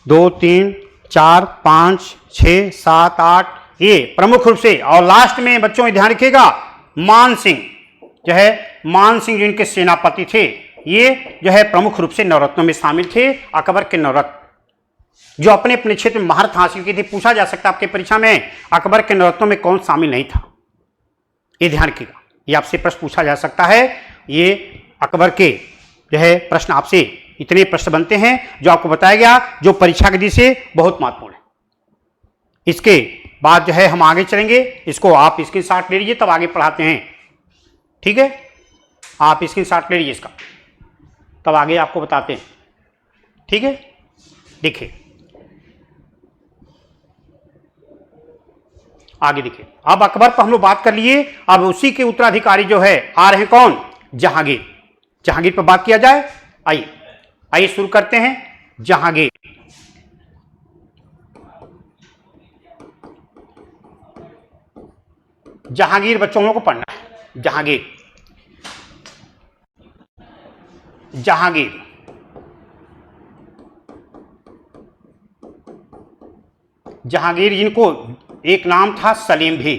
2, 3, 4, 5, 6, 7, 8 ये प्रमुख रूप से। और लास्ट में बच्चों ध्यान रखिएगा मान सिंह जो है, मान सिंह जो इनके सेनापति थे, ये जो है प्रमुख रूप से नवरत्नों में शामिल थे। अकबर के नवरत्न जो अपने अपने क्षेत्र में महारत हासिल की थी। पूछा जा सकता है आपके परीक्षा में अकबर के नवरत्नों में कौन शामिल नहीं था, ये ध्यान रखिएगा, ये आपसे प्रश्न पूछा जा सकता है। ये अकबर के जो है प्रश्न आपसे इतने प्रश्न बनते हैं जो आपको बताया गया, जो परीक्षा की दृष्टि से बहुत महत्वपूर्ण है। इसके बाद जो है हम आगे चलेंगे, इसको आप स्क्रीनशॉट ले लीजिए, तब आगे पढ़ाते हैं, ठीक है। आप स्क्रीनशॉट ले लीजिए इसका, तब आगे आपको बताते हैं, ठीक है। देखिए आगे देखिए, अब अकबर पर हम लोग बात कर लिए। अब उसी के उत्तराधिकारी जो है आ रहे हैं कौन, जहांगीर। जहांगीर पर बात किया जाए, आइए आइए शुरू करते हैं। जहांगीर, जहांगीर बच्चों लोगों को पढ़ना है। जहांगीर, जहांगीर जहांगीर इनको एक नाम था सलीम भी,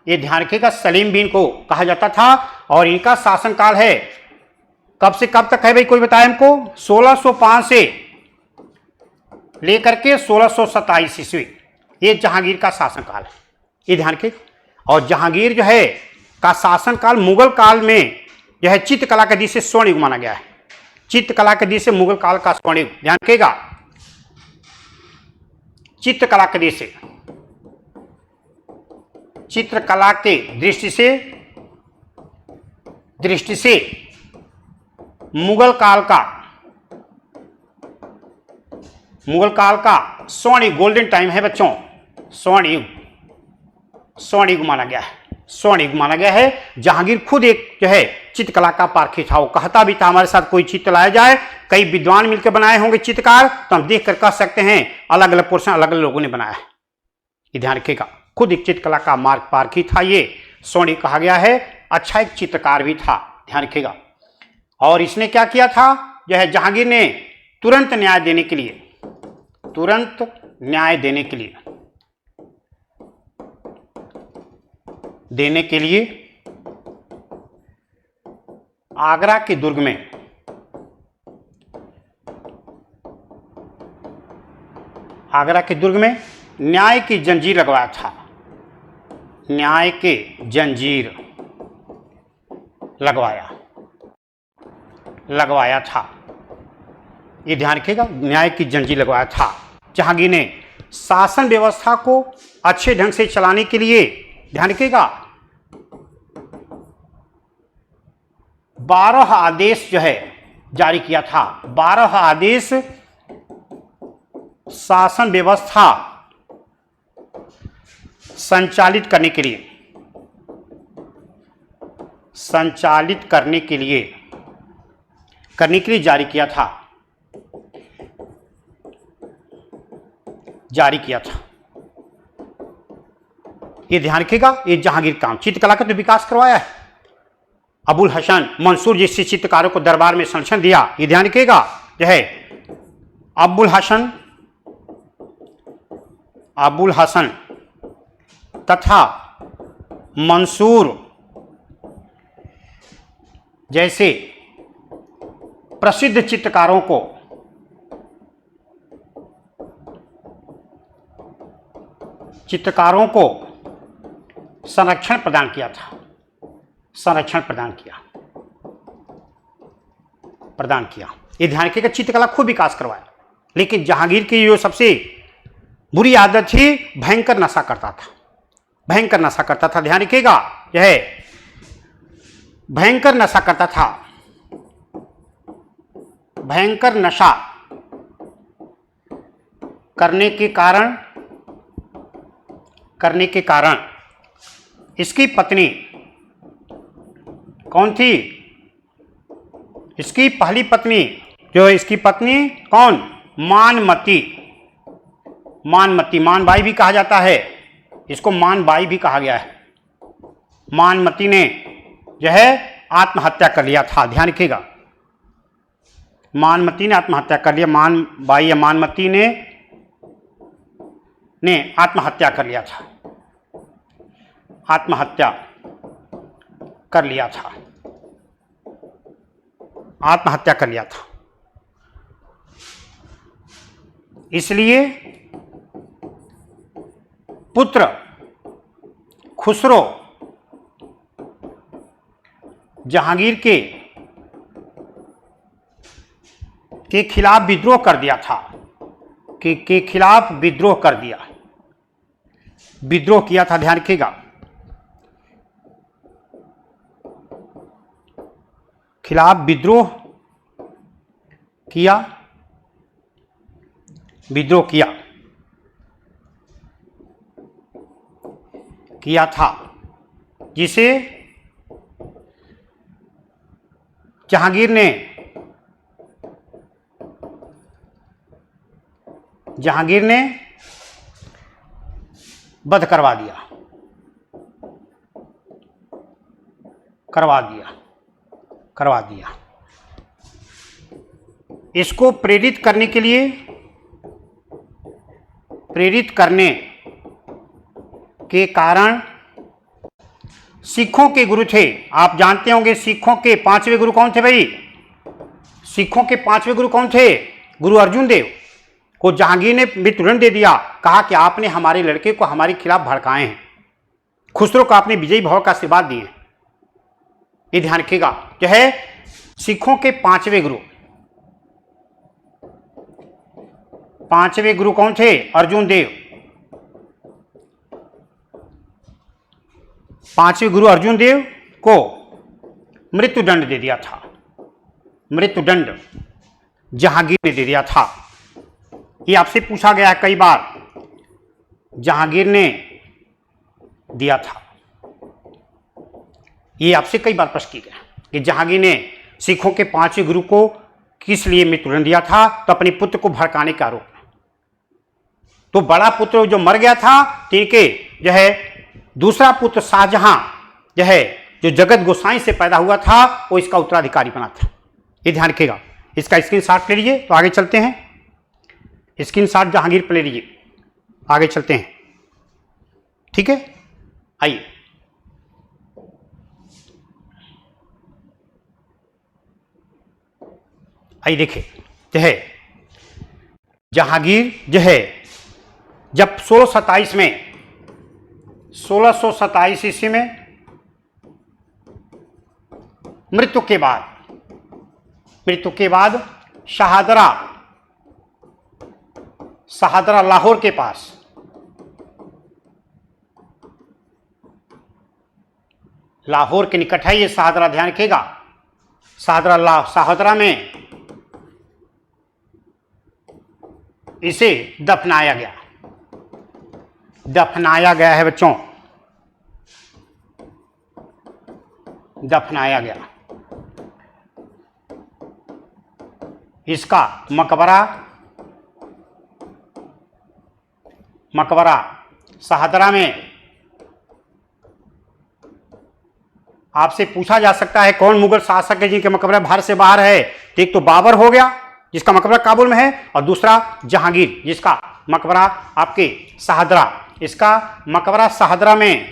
ये ध्यान रखिएगा, सलीम भी इनको कहा जाता था। और इनका शासनकाल है कब से कब तक है भाई, कोई बताया हमको? 1605 से लेकर के 1627 ईस्वी, ये जहांगीर का शासनकाल है, ये ध्यान रखिएगा। और जहांगीर जो है का शासनकाल मुगल काल में जो है चित्रकला के दृष्टि से स्वर्ण युग माना गया है। चित्रकला के दृष्टि से मुगल काल का स्वर्ण युग, ध्यान रखिएगा। चित्रकला के दृष्टि से, चित्रकला के दृष्टि से मुगल काल का स्वर्ण युग, गोल्डन टाइम है बच्चों, स्वर्ण युग माना गया है, स्वर्ण युग माना गया है। जहांगीर खुद एक जो है चित्रकला का पारखी था, वो कहता भी था हमारे साथ कोई चित्र लाया जाए। कई विद्वान मिलकर बनाए होंगे चित्रकार, तो हम देख कर कह सकते हैं अलग अलग पोर्शन अलग अलग लोगों ने बनाया है, ये ध्यान रखिएगा। खुद एक चित्रकला का मार्ग पारखी था, ये स्वर्ण युग कहा गया है। अच्छा एक चित्रकार भी था, ध्यान रखिएगा। और इसने क्या किया था, जो है जहांगीर ने तुरंत न्याय देने के लिए आगरा के दुर्ग में न्याय की जंजीर लगवाया था, न्याय के जंजीर लगवाया था, ये ध्यान रखिएगा, न्याय की जंजीर लगवाया था। जहांगीर ने शासन व्यवस्था को अच्छे ढंग से चलाने के लिए, ध्यान रखिएगा, 12 आदेश जो है जारी किया था। 12 आदेश शासन व्यवस्था संचालित करने के लिए जारी किया था, ये ध्यान रखिएगा। ये जहांगीर काम, चित्रकला का तो विकास करवाया है। अबुल हसन मंसूर जैसे चित्रकारों को दरबार में संरक्षण दिया, ये ध्यान रखिएगा। जो है अबुल हसन तथा मंसूर जैसे प्रसिद्ध चित्रकारों को संरक्षण प्रदान किया, ये ध्यान रखिएगा। चित्रकला खूब विकास करवाया। लेकिन जहांगीर की जो सबसे बुरी आदत थी, भयंकर नशा करता था, ध्यान रखिएगा। यह भयंकर नशा करता था। भयंकर नशा करने के कारण इसकी पत्नी कौन थी? इसकी पहली पत्नी, जो इसकी पत्नी कौन? मानमती, मानबाई भी कहा जाता है, इसको मानबाई भी कहा गया है। मानमती ने जो है आत्महत्या कर लिया था, ध्यान रखिएगा। मानमती ने आत्महत्या कर लिया। बाई या मानमती ने आत्महत्या कर लिया था, आत्महत्या कर लिया था, आत्महत्या कर लिया था। इसलिए पुत्र खुसरो जहांगीर के खिलाफ विद्रोह कर दिया था, के खिलाफ विद्रोह कर दिया, विद्रोह किया था। ध्यान रखिएगा, खिलाफ विद्रोह किया, विद्रोह किया था, जिसे जहांगीर ने वध करवा दिया। इसको प्रेरित करने के कारण सिखों के गुरु थे। आप जानते होंगे सिखों के 5वें गुरु कौन थे भाई? सिखों के 5वें गुरु कौन थे? गुरु अर्जुन देव को जहांगीर ने मृत्युदंड दे दिया। कहा कि आपने हमारे लड़के को हमारे खिलाफ भड़काए हैं, खुसरो को आपने विजयी भव का आशीर्वाद दिए। ये ध्यान रखिएगा, जो है सिखों के 5वें गुरु, 5वें गुरु कौन थे? अर्जुन देव। 5वें गुरु अर्जुन देव को मृत्युदंड दे दिया था, मृत्युदंड जहांगीर ने दे दिया था। ये आपसे पूछा गया कई बार, जहांगीर ने दिया था। ये आपसे कई बार प्रश्न किया गया कि जहांगीर ने सिखों के 5वें गुरु को किस लिए मृत्युदंड दिया था? तो अपने पुत्र को भड़काने का आरोप। तो बड़ा पुत्र जो मर गया था, ठीक है, जो है दूसरा पुत्र शाहजहां जो है, जो जगत गोसाई से पैदा हुआ था, वो इसका उत्तराधिकारी बना था। ये ध्यान रखिएगा। इसका स्क्रीनशॉट ले लीजिए। तो आगे चलते हैं, स्क्रीनशॉट जहांगीर पे ले लीजिए, आगे चलते हैं। ठीक है, आइए। आइए देखिए, जो है जहांगीर जो है जब 1627 ईस्वी में मृत्यु के बाद शाहदरा लाहौर के पास, लाहौर के निकट है ये शाहदरा, ध्यान रखिएगा। शाहदरा में इसे दफनाया गया है बच्चों, दफनाया गया। इसका मकबरा शाहदरा में। आपसे पूछा जा सकता है कौन मुगल शासक है जिनके मकबरा भारत से बाहर है? तो एक तो बाबर हो गया जिसका मकबरा काबुल में है, और दूसरा जहांगीर जिसका मकबरा आपके शाहदरा। इसका मकबरा शाहदरा में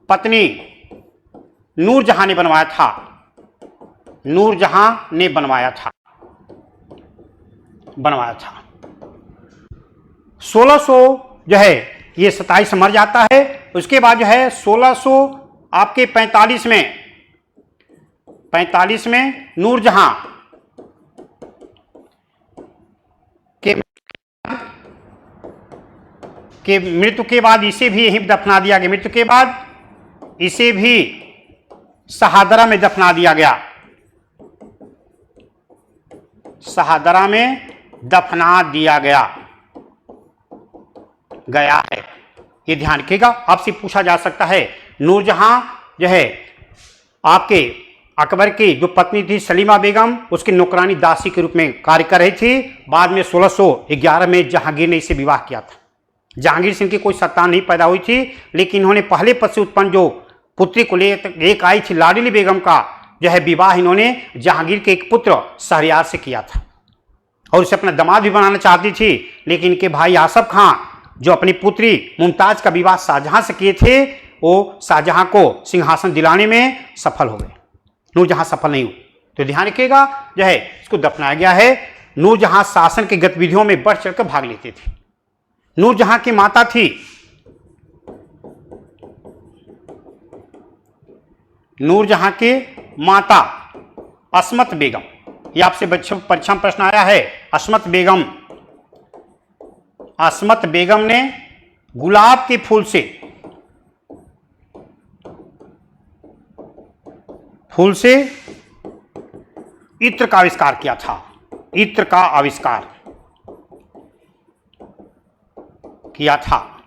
पत्नी नूरजहां ने बनवाया था, नूरजहां ने बनवाया था। 1600 जो है ये 27 मर जाता है। उसके बाद जो है 1600 आपके 45 में नूरजहां के मृत्यु के बाद इसे भी यहीं दफना दिया गया। मृत्यु के बाद इसे भी शाहदरा में दफना दिया गया, शाहदरा में दफना दिया गया है। ये ध्यान रखिएगा। आपसे पूछा जा सकता है नूरजहां जो है आपके अकबर की जो पत्नी थी सलीमा बेगम, उसकी नौकरानी दासी के रूप में कार्य कर रही थी। बाद में 1611 में जहांगीर ने इसे विवाह किया था। जहांगीर से इनकी कोई संतान नहीं पैदा हुई थी, लेकिन इन्होंने पहले पद से उत्पन्न जो पुत्री को ले एक आई थी लाडली बेगम का जो है विवाह इन्होंने जहांगीर के एक पुत्र शहरयार से किया था और उसे अपना दामाद भी बनाना चाहती थी, लेकिन इनके भाई आसफ खां जो अपनी पुत्री मुमताज का विवाह शाहजहां से किए थे, वो शाहजहां को सिंहासन दिलाने में सफल हो गए, नूरजहां सफल नहीं हुई। तो ध्यान रखिएगा, जो है इसको दफनाया गया है। नूरजहां शासन की गतिविधियों में बढ़ चढ़कर भाग लेते थे। नूरजहां की माता थी नूरजहां के माता असमत बेगम। ये आपसे परीक्षा में प्रश्न आया है। असमत बेगम ने गुलाब के फूल से इत्र का आविष्कार किया था। इत्र का आविष्कार किया था।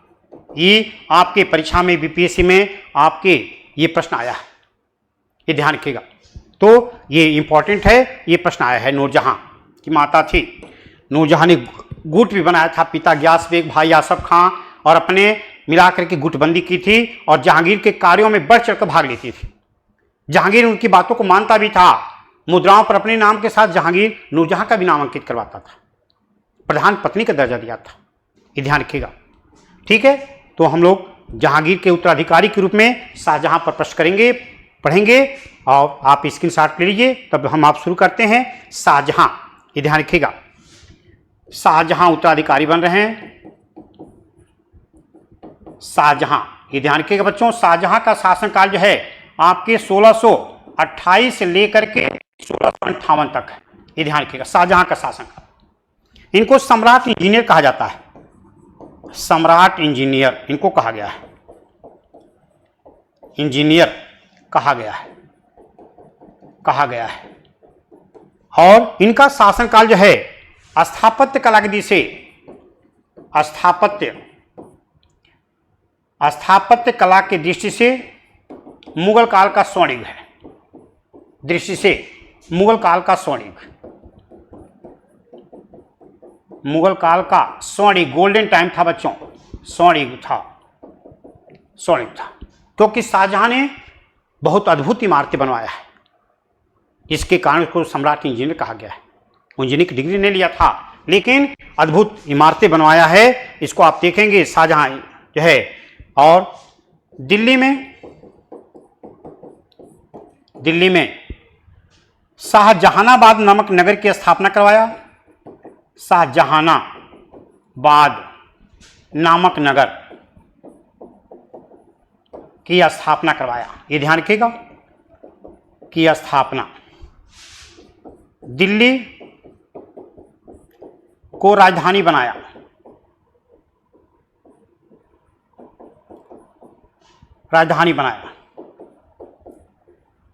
ये आपके परीक्षा में बीपीएससी में आपके ये प्रश्न आया है, ये ध्यान रखिएगा। तो ये इंपॉर्टेंट है, ये प्रश्न आया है। नूरजहां की माता थी। नूरजहां ने गुट भी बनाया था, पिता गयास बेग, भाई आसफ खां, और अपने मिलाकर के गुटबंदी की थी और जहांगीर के कार्यों में बढ़ चढ़कर भाग लेती थी। जहांगीर उनकी बातों को मानता भी था। मुद्राओं पर अपने नाम के साथ जहांगीर नूरजहां का भी नाम अंकित करवाता था। प्रधान पत्नी का दर्जा दिया था, ये ध्यान रखिएगा। ठीक है, तो हम लोग जहांगीर के उत्तराधिकारी के रूप में शाहजहां पर प्रश्न करेंगे, पढ़ेंगे, और आप स्क्रीनशॉट ले लीजिए। तब हम आप शुरू करते हैं। शाहजहां, ये ध्यान रखिएगा, शाहजहां उत्तराधिकारी बन रहे हैं। शाहजहां, ये ध्यान रखिएगा बच्चों, शाहजहां का शासनकाल जो है आपके 1628 से लेकर के 1658 तक है। ये ध्यान रखिएगा, शाहजहां का शासनकाल। इनको सम्राट इंजीनियर कहा जाता है। सम्राट इंजीनियर इनको कहा गया है, इंजीनियर कहा गया है। और इनका शासनकाल जो है स्थापत्य कला की दृष्टि से स्थापत्य कला की दृष्टि से मुगल काल का स्वर्णिम है। दृष्टि से मुगल काल का स्वर्णिम, मुगल काल का स्वर्णिम गोल्डन टाइम था बच्चों, स्वर्णिम था। क्योंकि शाहजहां ने बहुत अद्भुत इमारतें बनवाया है, जिसके कारण उसको सम्राट इंजीनियर कहा गया है। इंजीनियर की डिग्री नहीं लिया था, लेकिन अद्भुत इमारतें बनवाया है। इसको आप देखेंगे शाहजहां जो है। और दिल्ली में शाहजहानाबाद नामक नगर की स्थापना करवाया। शाहजहानाबाद नामक नगर की स्थापना करवाया, ये ध्यान रखिएगा, की स्थापना। दिल्ली को राजधानी बनाया।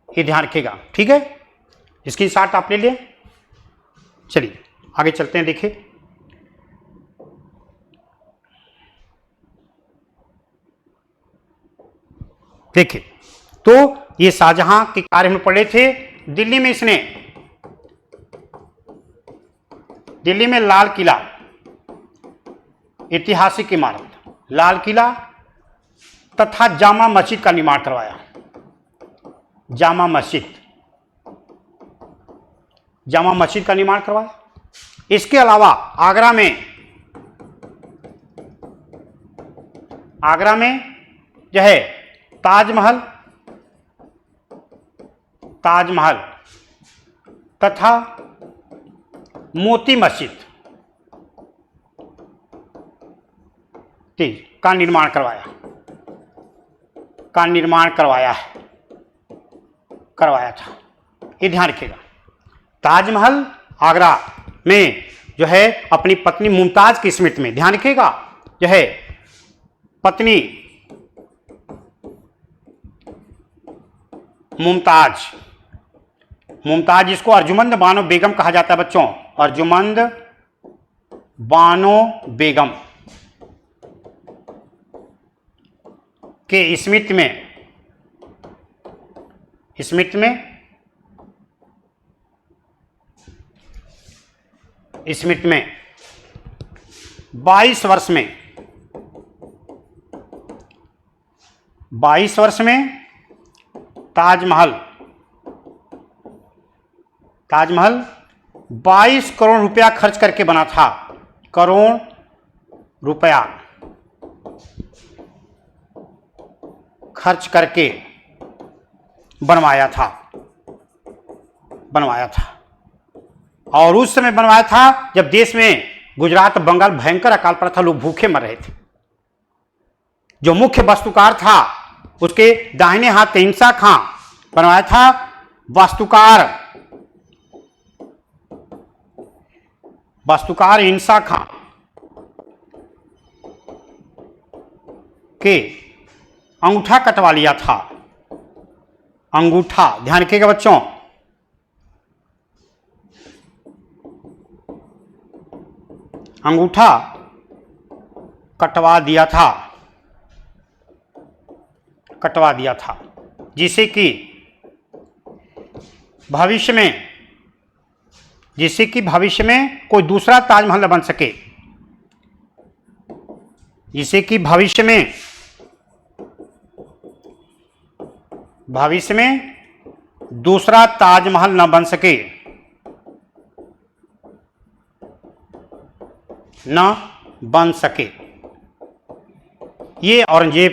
ये ध्यान रखिएगा, ठीक है। इसकी शॉट आप ले लिए। चलिए आगे चलते हैं। देखिए तो ये शाहजहां के कार्य में पड़े थे। दिल्ली में लाल किला, ऐतिहासिक इमारत, लाल किला तथा जामा मस्जिद का निर्माण करवाया। जामा मस्जिद का निर्माण करवाया। इसके अलावा आगरा में जो है ताजमहल तथा मोती मस्जिद का निर्माण करवाया था। ये ध्यान रखिएगा। ताजमहल आगरा में जो है अपनी पत्नी मुमताज की स्मृति में, ध्यान रखिएगा, जो है पत्नी मुमताज जिसको अर्जुमंद बानो बेगम कहा जाता है बच्चों, अर्जुमंद बानो बेगम के स्मृति में 22 वर्ष में ताजमहल ताजमहल 22 करोड़ रुपया खर्च करके बना था। करोड़ रुपया खर्च करके बनवाया था और उस समय बनवाया था जब देश में गुजरात बंगाल भयंकर अकाल पड़ा था, लोग भूखे मर रहे थे। जो मुख्य वास्तुकार था उसके दाहिने हाथ अहिंसा खां बनवाया था। वास्तुकार अहिंसा खां के अंगूठा कटवा लिया था। अंगूठा, ध्यान रखिएगा बच्चों, अंगूठा कटवा दिया था जिससे कि भविष्य में कोई दूसरा ताजमहल न बन सके, जिससे कि भविष्य में दूसरा ताजमहल न बन सके। ये औरंगजेब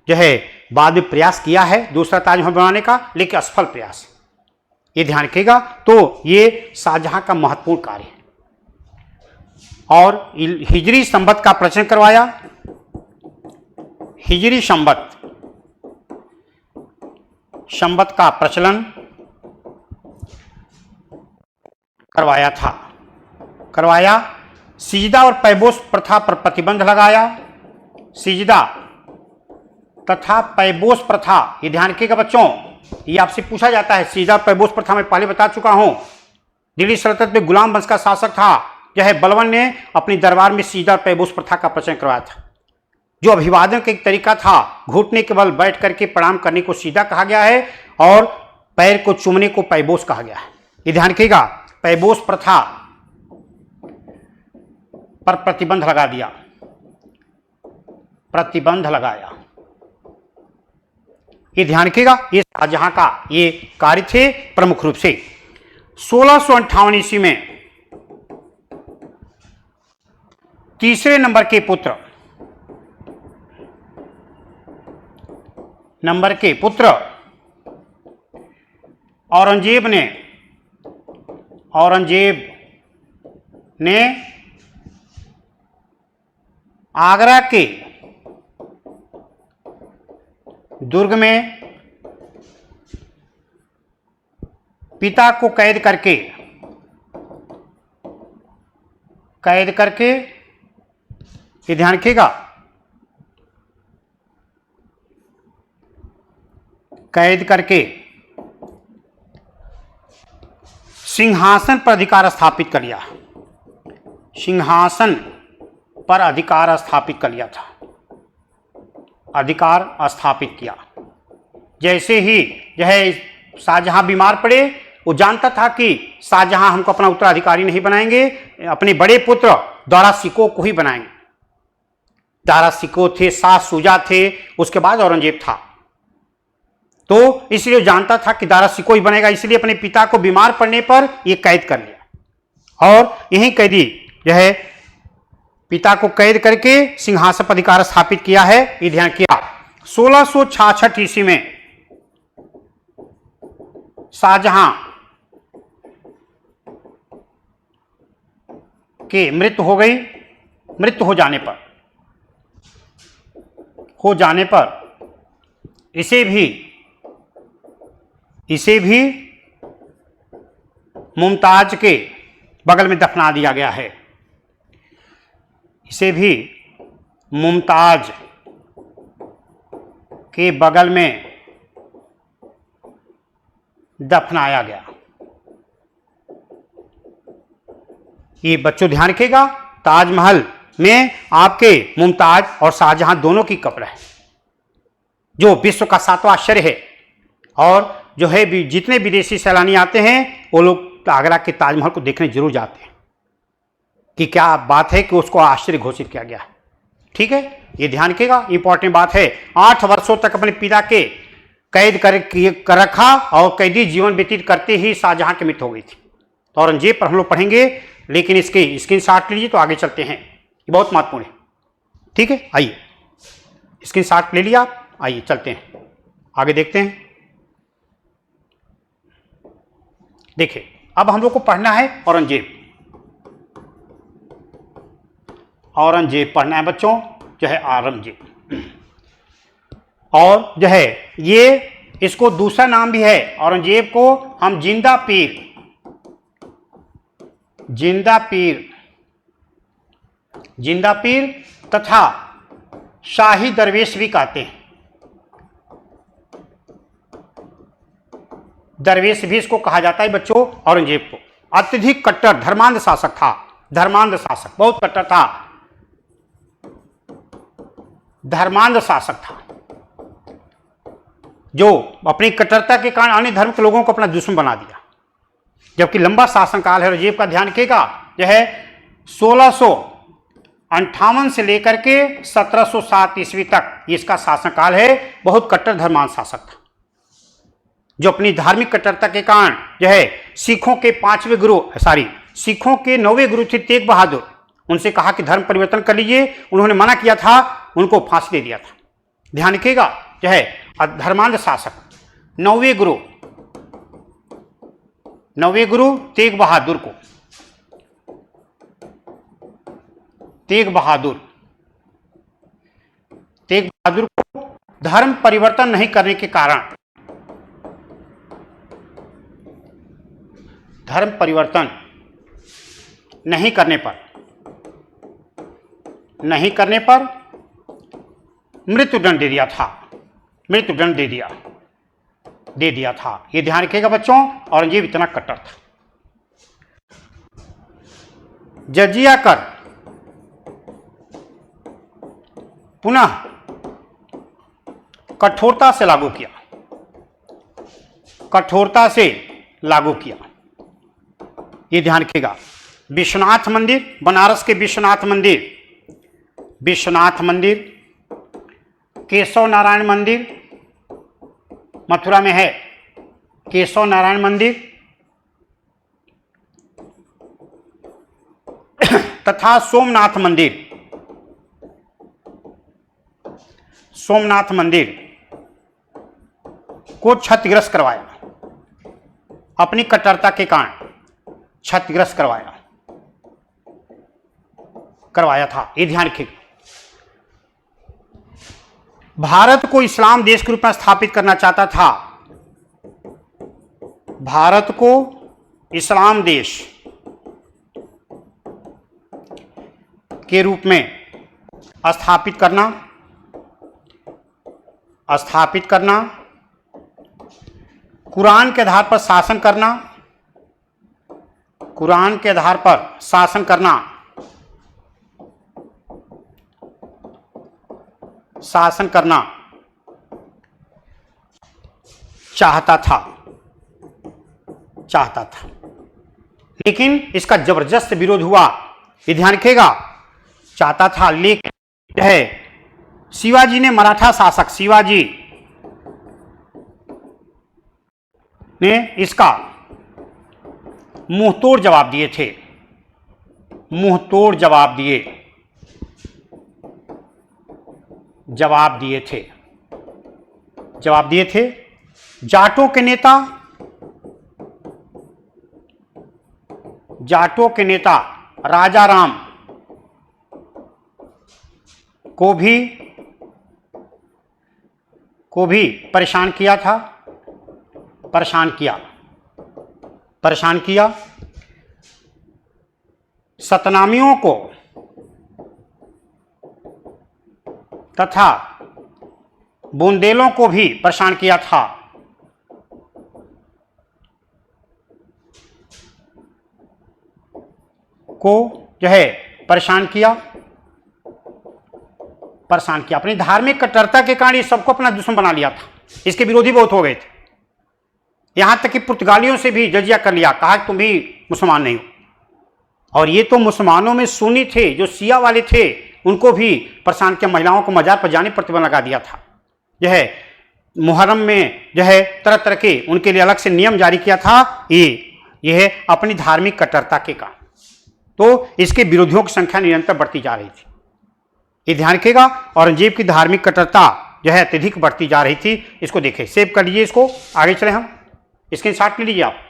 जो है बाद में प्रयास किया है दूसरा ताजमहल बनाने का, लेकिन असफल प्रयास, ये ध्यान रखिएगा। तो ये शाहजहां का महत्वपूर्ण कार्य है। और हिजरी संवत का प्रचलन करवाया। हिजरी संवत का प्रचलन करवाया। सिजदा और पैबोस प्रथा पर प्रतिबंध लगाया। सिजदा तथा पैबोस प्रथा, ये ध्यान रखिएगा बच्चों, ये आपसे पूछा जाता है। सिजदा पैबोस प्रथा मैं पहले बता चुका हूं। दिल्ली सल्तनत में गुलाम वंश का शासक था जो है बलवन ने अपने दरबार में सिजदा और पैबोस प्रथा का प्रचलन करवाया था। जो अभिवादन का एक तरीका था, घुटने के बल बैठ करके प्रणाम करने को सिजदा कहा गया है और पैर को चूमने को पैबोस कहा गया है। ये ध्यान रखिएगा। पैबोस प्रथा पर प्रतिबंध लगाया। ये ध्यान रखिएगा। ये शाहजहां का ये कार्य थे प्रमुख रूप से। 1658 ईस्वी में तीसरे नंबर के पुत्र औरंगजेब ने आगरा के दुर्ग में पिता को कैद करके ये ध्यान रखिएगा, कैद करके सिंहासन पर अधिकार स्थापित कर लिया। सिंहासन पर अधिकार स्थापित कर लिया था। अधिकार स्थापित किया। जैसे ही जो है शाहजहां बीमार पड़े, वो जानता था कि शाहजहां हमको अपना उत्तराधिकारी नहीं बनाएंगे, अपने बड़े पुत्र दारा शिकोह को ही बनाएंगे। दारा शिकोह थे, शाह शुजा थे, उसके बाद औरंगजेब था। तो इसलिए जानता था कि दारा शिकोह ही बनेगा, इसलिए अपने पिता को बीमार पड़ने पर यह कैद कर लिया और यही कैदी जो है पिता को कैद करके सिंहासन पर अधिकार स्थापित किया है। ये ध्यान किया। 1666 ईस्वी में शाहजहां की मृत्यु हो गई। मृत्यु हो जाने पर इसे भी मुमताज के बगल में दफना दिया गया है। इसे भी मुमताज के बगल में दफनाया गया। ये बच्चों ध्यान रखिएगा, ताजमहल में आपके मुमताज और शाहजहां दोनों की कब्र है, जो विश्व का 7वां आश्चर्य है। और जो है भी जितने विदेशी सैलानी आते हैं वो लोग आगरा के ताजमहल को देखने जरूर जाते हैं कि क्या बात है कि उसको आश्चर्य घोषित किया गया है। ठीक है, ये ध्यान रखिएगा, इंपॉर्टेंट बात है। 8 वर्षों तक अपने पिता के कैद कर रखा और कैदी जीवन व्यतीत करते ही शाहजहां की मृत्यु हो गई थी। तो औरंगजेब पर हम लोग पढ़ेंगे, लेकिन इसके स्क्रीनशॉट लीजिए तो आगे चलते हैं, ये बहुत महत्वपूर्ण है। ठीक है, आइए स्क्रीनशॉट ले लिया, आइए चलते हैं आगे देखते हैं। देखिए अब हम लोग को पढ़ना है औरंगजेब। औरंगजेब पढ़ना है बच्चों, जो है औरंगजेब। और जो है ये इसको दूसरा नाम भी है, औरंगजेब को हम जिंदा पीर, जिंदा पीर, जिंदा पीर तथा शाही दरवेश भी कहते हैं। दरवेश भी इसको कहा जाता है बच्चों औरंगजेब को। अत्यधिक कट्टर धर्मांध शासक था, धर्मांध शासक, बहुत कट्टर था, धर्मांध शासक था, जो अपनी कट्टरता के कारण अन्य धर्म के लोगों को अपना दुश्मन बना दिया। जबकि लंबा शासनकाल है औरंगजेब का, ध्यान रखिएगा, जो है 1658 से लेकर के 1707 ईस्वी तक इसका शासनकाल है। बहुत कट्टर धर्मांध शासक था, जो अपनी धार्मिक कट्टरता के कारण जो है सिखों के 5वें गुरु, सिखों के 9वें गुरु थे तेग बहादुर, उनसे कहा कि धर्म परिवर्तन कर लीजिए, उन्होंने मना किया था, उनको फांसी दे दिया था। ध्यान रखिएगा, जो है धर्मांध शासक, 9वें गुरु तेग बहादुर को, तेग बहादुर को धर्म परिवर्तन नहीं करने के कारण, धर्म परिवर्तन नहीं करने पर मृत्युदंड दे दिया था, मृत्युदंड दे दिया था। ये ध्यान रखिएगा बच्चों, औरंगजेब इतना कट्टर था। जजिया कर पुनः कठोरता से लागू किया, कठोरता से लागू किया, ये ध्यान रखिएगा। विश्वनाथ मंदिर, बनारस के विश्वनाथ मंदिर, केशव नारायण मंदिर, मथुरा में है केशव नारायण मंदिर, तथा सोमनाथ मंदिर को क्षतिग्रस्त करवाया, अपनी कट्टरता के कारण क्षतिग्रस्त करवाया था, ये ध्यान रखिएगा। भारत को इस्लाम देश के रूप में स्थापित करना चाहता था, भारत को इस्लाम देश के रूप में स्थापित करना, कुरान के आधार पर शासन करना, कुरान के आधार पर शासन करना चाहता था, लेकिन इसका जबरदस्त विरोध हुआ, ये ध्यान रखिएगा। चाहता था, लेकिन है शिवाजी ने, मराठा शासक शिवाजी ने इसका मुंहतोड़ जवाब दिए थे, मुंहतोड़ जवाब दिए थे। जाटों के नेता राजा राम को भी परेशान किया। सतनामियों को तथा बुंदेलों को भी परेशान किया था। परेशान किया। अपनी धार्मिक कट्टरता के कारण ये सबको अपना दुश्मन बना लिया था, इसके विरोधी बहुत हो गए थे। यहां तक कि पुर्तगालियों से भी जजिया कर लिया, कहा तुम भी मुसलमान नहीं हो। और ये तो मुसलमानों में सुन्नी थे, जो शिया वाले थे, उनको भी परेशान किया। महिलाओं को मजार पर जाने पर प्रतिबंध लगा दिया था। मुहर्रम में जो है तरह तरह के उनके लिए अलग से नियम जारी किया था, ये है अपनी धार्मिक कट्टरता के कारण। तो इसके विरोधियों की संख्या निरंतर बढ़ती जा रही थी। ये ध्यान रखिएगा, औरंगजेब की धार्मिक कट्टरता जो है अत्यधिक बढ़ती जा रही थी। इसको देखें, सेव कर लीजिए, इसको आगे चले हम। स्क्रीनशॉट ले लीजिए आप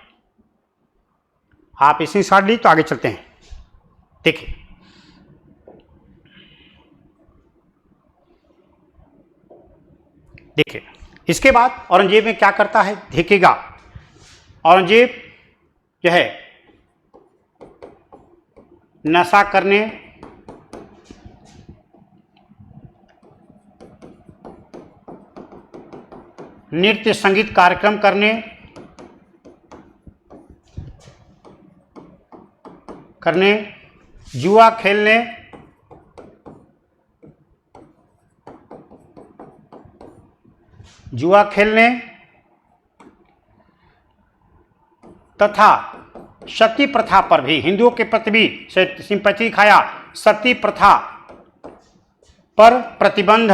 स्क्रीनशॉट लीजिए तो आगे चलते हैं। देखिए देखिए इसके बाद औरंगजेब में क्या करता है देखिएगा। औरंगजेब जो है नशा करने, नृत्य संगीत कार्यक्रम करने, जुआ खेलने, तथा सती प्रथा पर भी, हिंदुओं के प्रति भी सिंपैथी दिखाया। सती प्रथा पर प्रतिबंध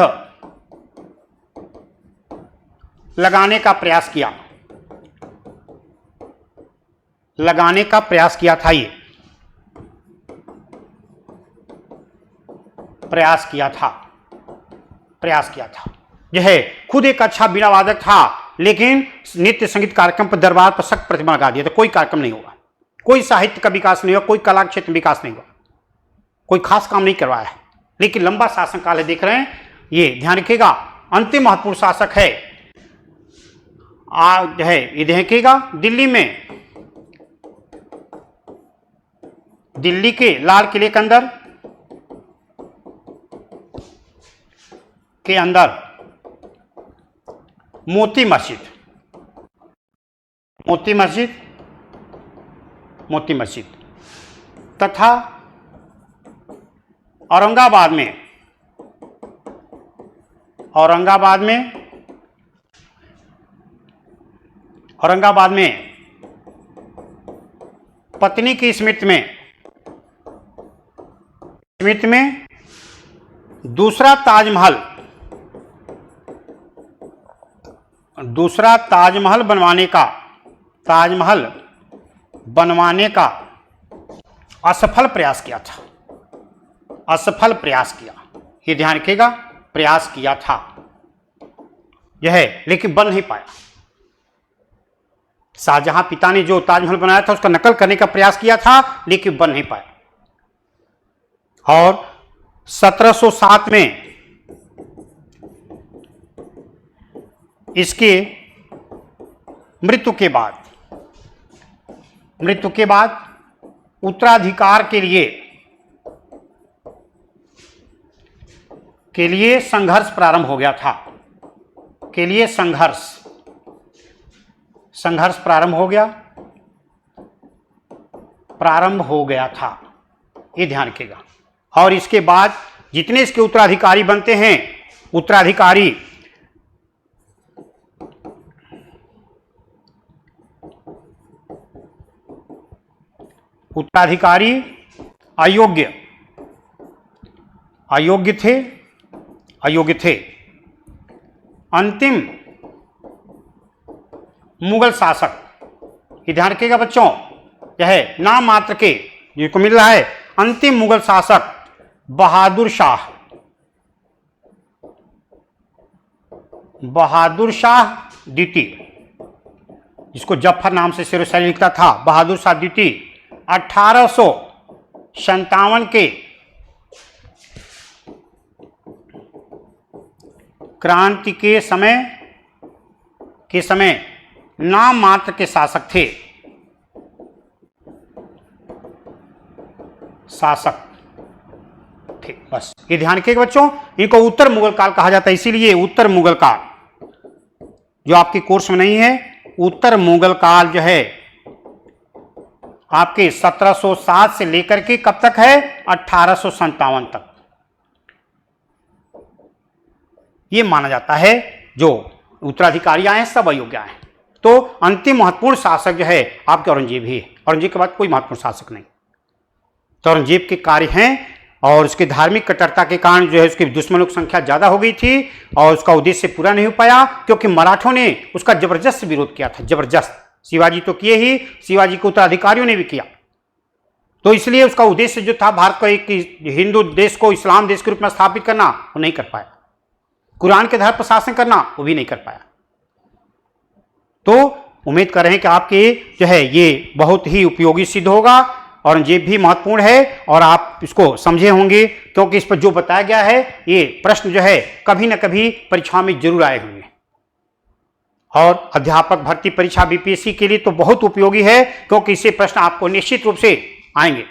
लगाने का प्रयास किया, था। ये प्रयास किया था। यह खुद एक अच्छा बीड़ा वादक था, लेकिन नृत्य संगीत कार्यक्रम पर दरबार पर सख्त प्रतिबंध लगा दिया था। कोई कार्यक्रम नहीं होगा, कोई साहित्य का विकास नहीं होगा, कोई कला क्षेत्र में विकास नहीं होगा, कोई खास काम नहीं करवाया है। लेकिन लंबा शासनकाल है, देख रहे हैं, ये ध्यान रखिएगा। अंतिम महत्वपूर्ण शासक है जो है ये देखिएगा, दिल्ली के लाल किले के अंदर मोती मस्जिद तथा औरंगाबाद में पत्नी की स्मृति में दूसरा ताजमहल बनवाने का असफल प्रयास किया। ये ध्यान रखिएगा, प्रयास किया था यह, लेकिन बन नहीं पाया। शाहजहां पिता ने जो ताजमहल बनाया था उसका नकल करने का प्रयास किया था, लेकिन बन नहीं पाया। और 1707 में इसके मृत्यु के बाद उत्तराधिकार के लिए संघर्ष प्रारंभ हो गया था। संघर्ष प्रारंभ हो गया था, ये ध्यान रखिएगा। और इसके बाद जितने इसके उत्तराधिकारी बनते हैं, उत्तराधिकारी अयोग्य थे। अंतिम मुगल शासक, ये ध्यान रखिएगा बच्चों, यह नाम मात्र के जिनको मिल रहा है, अंतिम मुगल शासक बहादुर शाह द्वितीय, जिसको जफर नाम से शेर शायरी लिखता था, बहादुर शाह द्वितीय 1857 के क्रांति के समय नाम मात्र के शासक थे। बस ये ध्यान रखिएगा बच्चों, इनको उत्तर मुगल काल कहा जाता है। इसीलिए उत्तर मुगल काल जो आपके कोर्स में नहीं है, उत्तर मुगल काल जो है आपके 1707 से लेकर के कब तक है, 1857 तक ये माना जाता है। जो उत्तराधिकारी आए हैं सब अयोग्य आए हैं। तो अंतिम महत्वपूर्ण शासक जो है आपके औरंगजेब ही है। औरंगजेब के बाद कोई महत्वपूर्ण शासक नहीं। तो औरंगजेब के कार्य हैं और उसकी धार्मिक कट्टरता के कारण जो है उसके दुश्मनों की संख्या ज़्यादा हो गई थी और उसका उद्देश्य पूरा नहीं हो पाया, क्योंकि मराठों ने उसका जबरदस्त विरोध किया था, जबरदस्त। शिवाजी तो किए ही, शिवाजी के उत्तराधिकारियों ने भी किया। तो इसलिए उसका उद्देश्य जो था भारत को एक हिंदू देश को इस्लाम देश के रूप में स्थापित करना, वो नहीं कर पाया। कुरान के आधार पर शासन करना, वो भी नहीं कर पाया। तो उम्मीद कर रहे हैं कि आपके जो है ये बहुत ही उपयोगी सिद्ध होगा और ये भी महत्वपूर्ण है और आप इसको समझे होंगे, क्योंकि इस पर जो बताया गया है ये प्रश्न जो है कभी ना कभी परीक्षा में जरूर आए होंगे। और अध्यापक भर्ती परीक्षा बीपीएससी के लिए तो बहुत उपयोगी है, क्योंकि इससे प्रश्न आपको निश्चित रूप से आएंगे।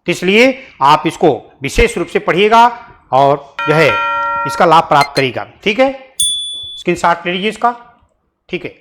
इसलिए आप इसको विशेष रूप से पढ़िएगा और जो है इसका लाभ प्राप्त करिएगा। ठीक है, स्क्रीनशॉट ले लीजिए इसका। ठीक है।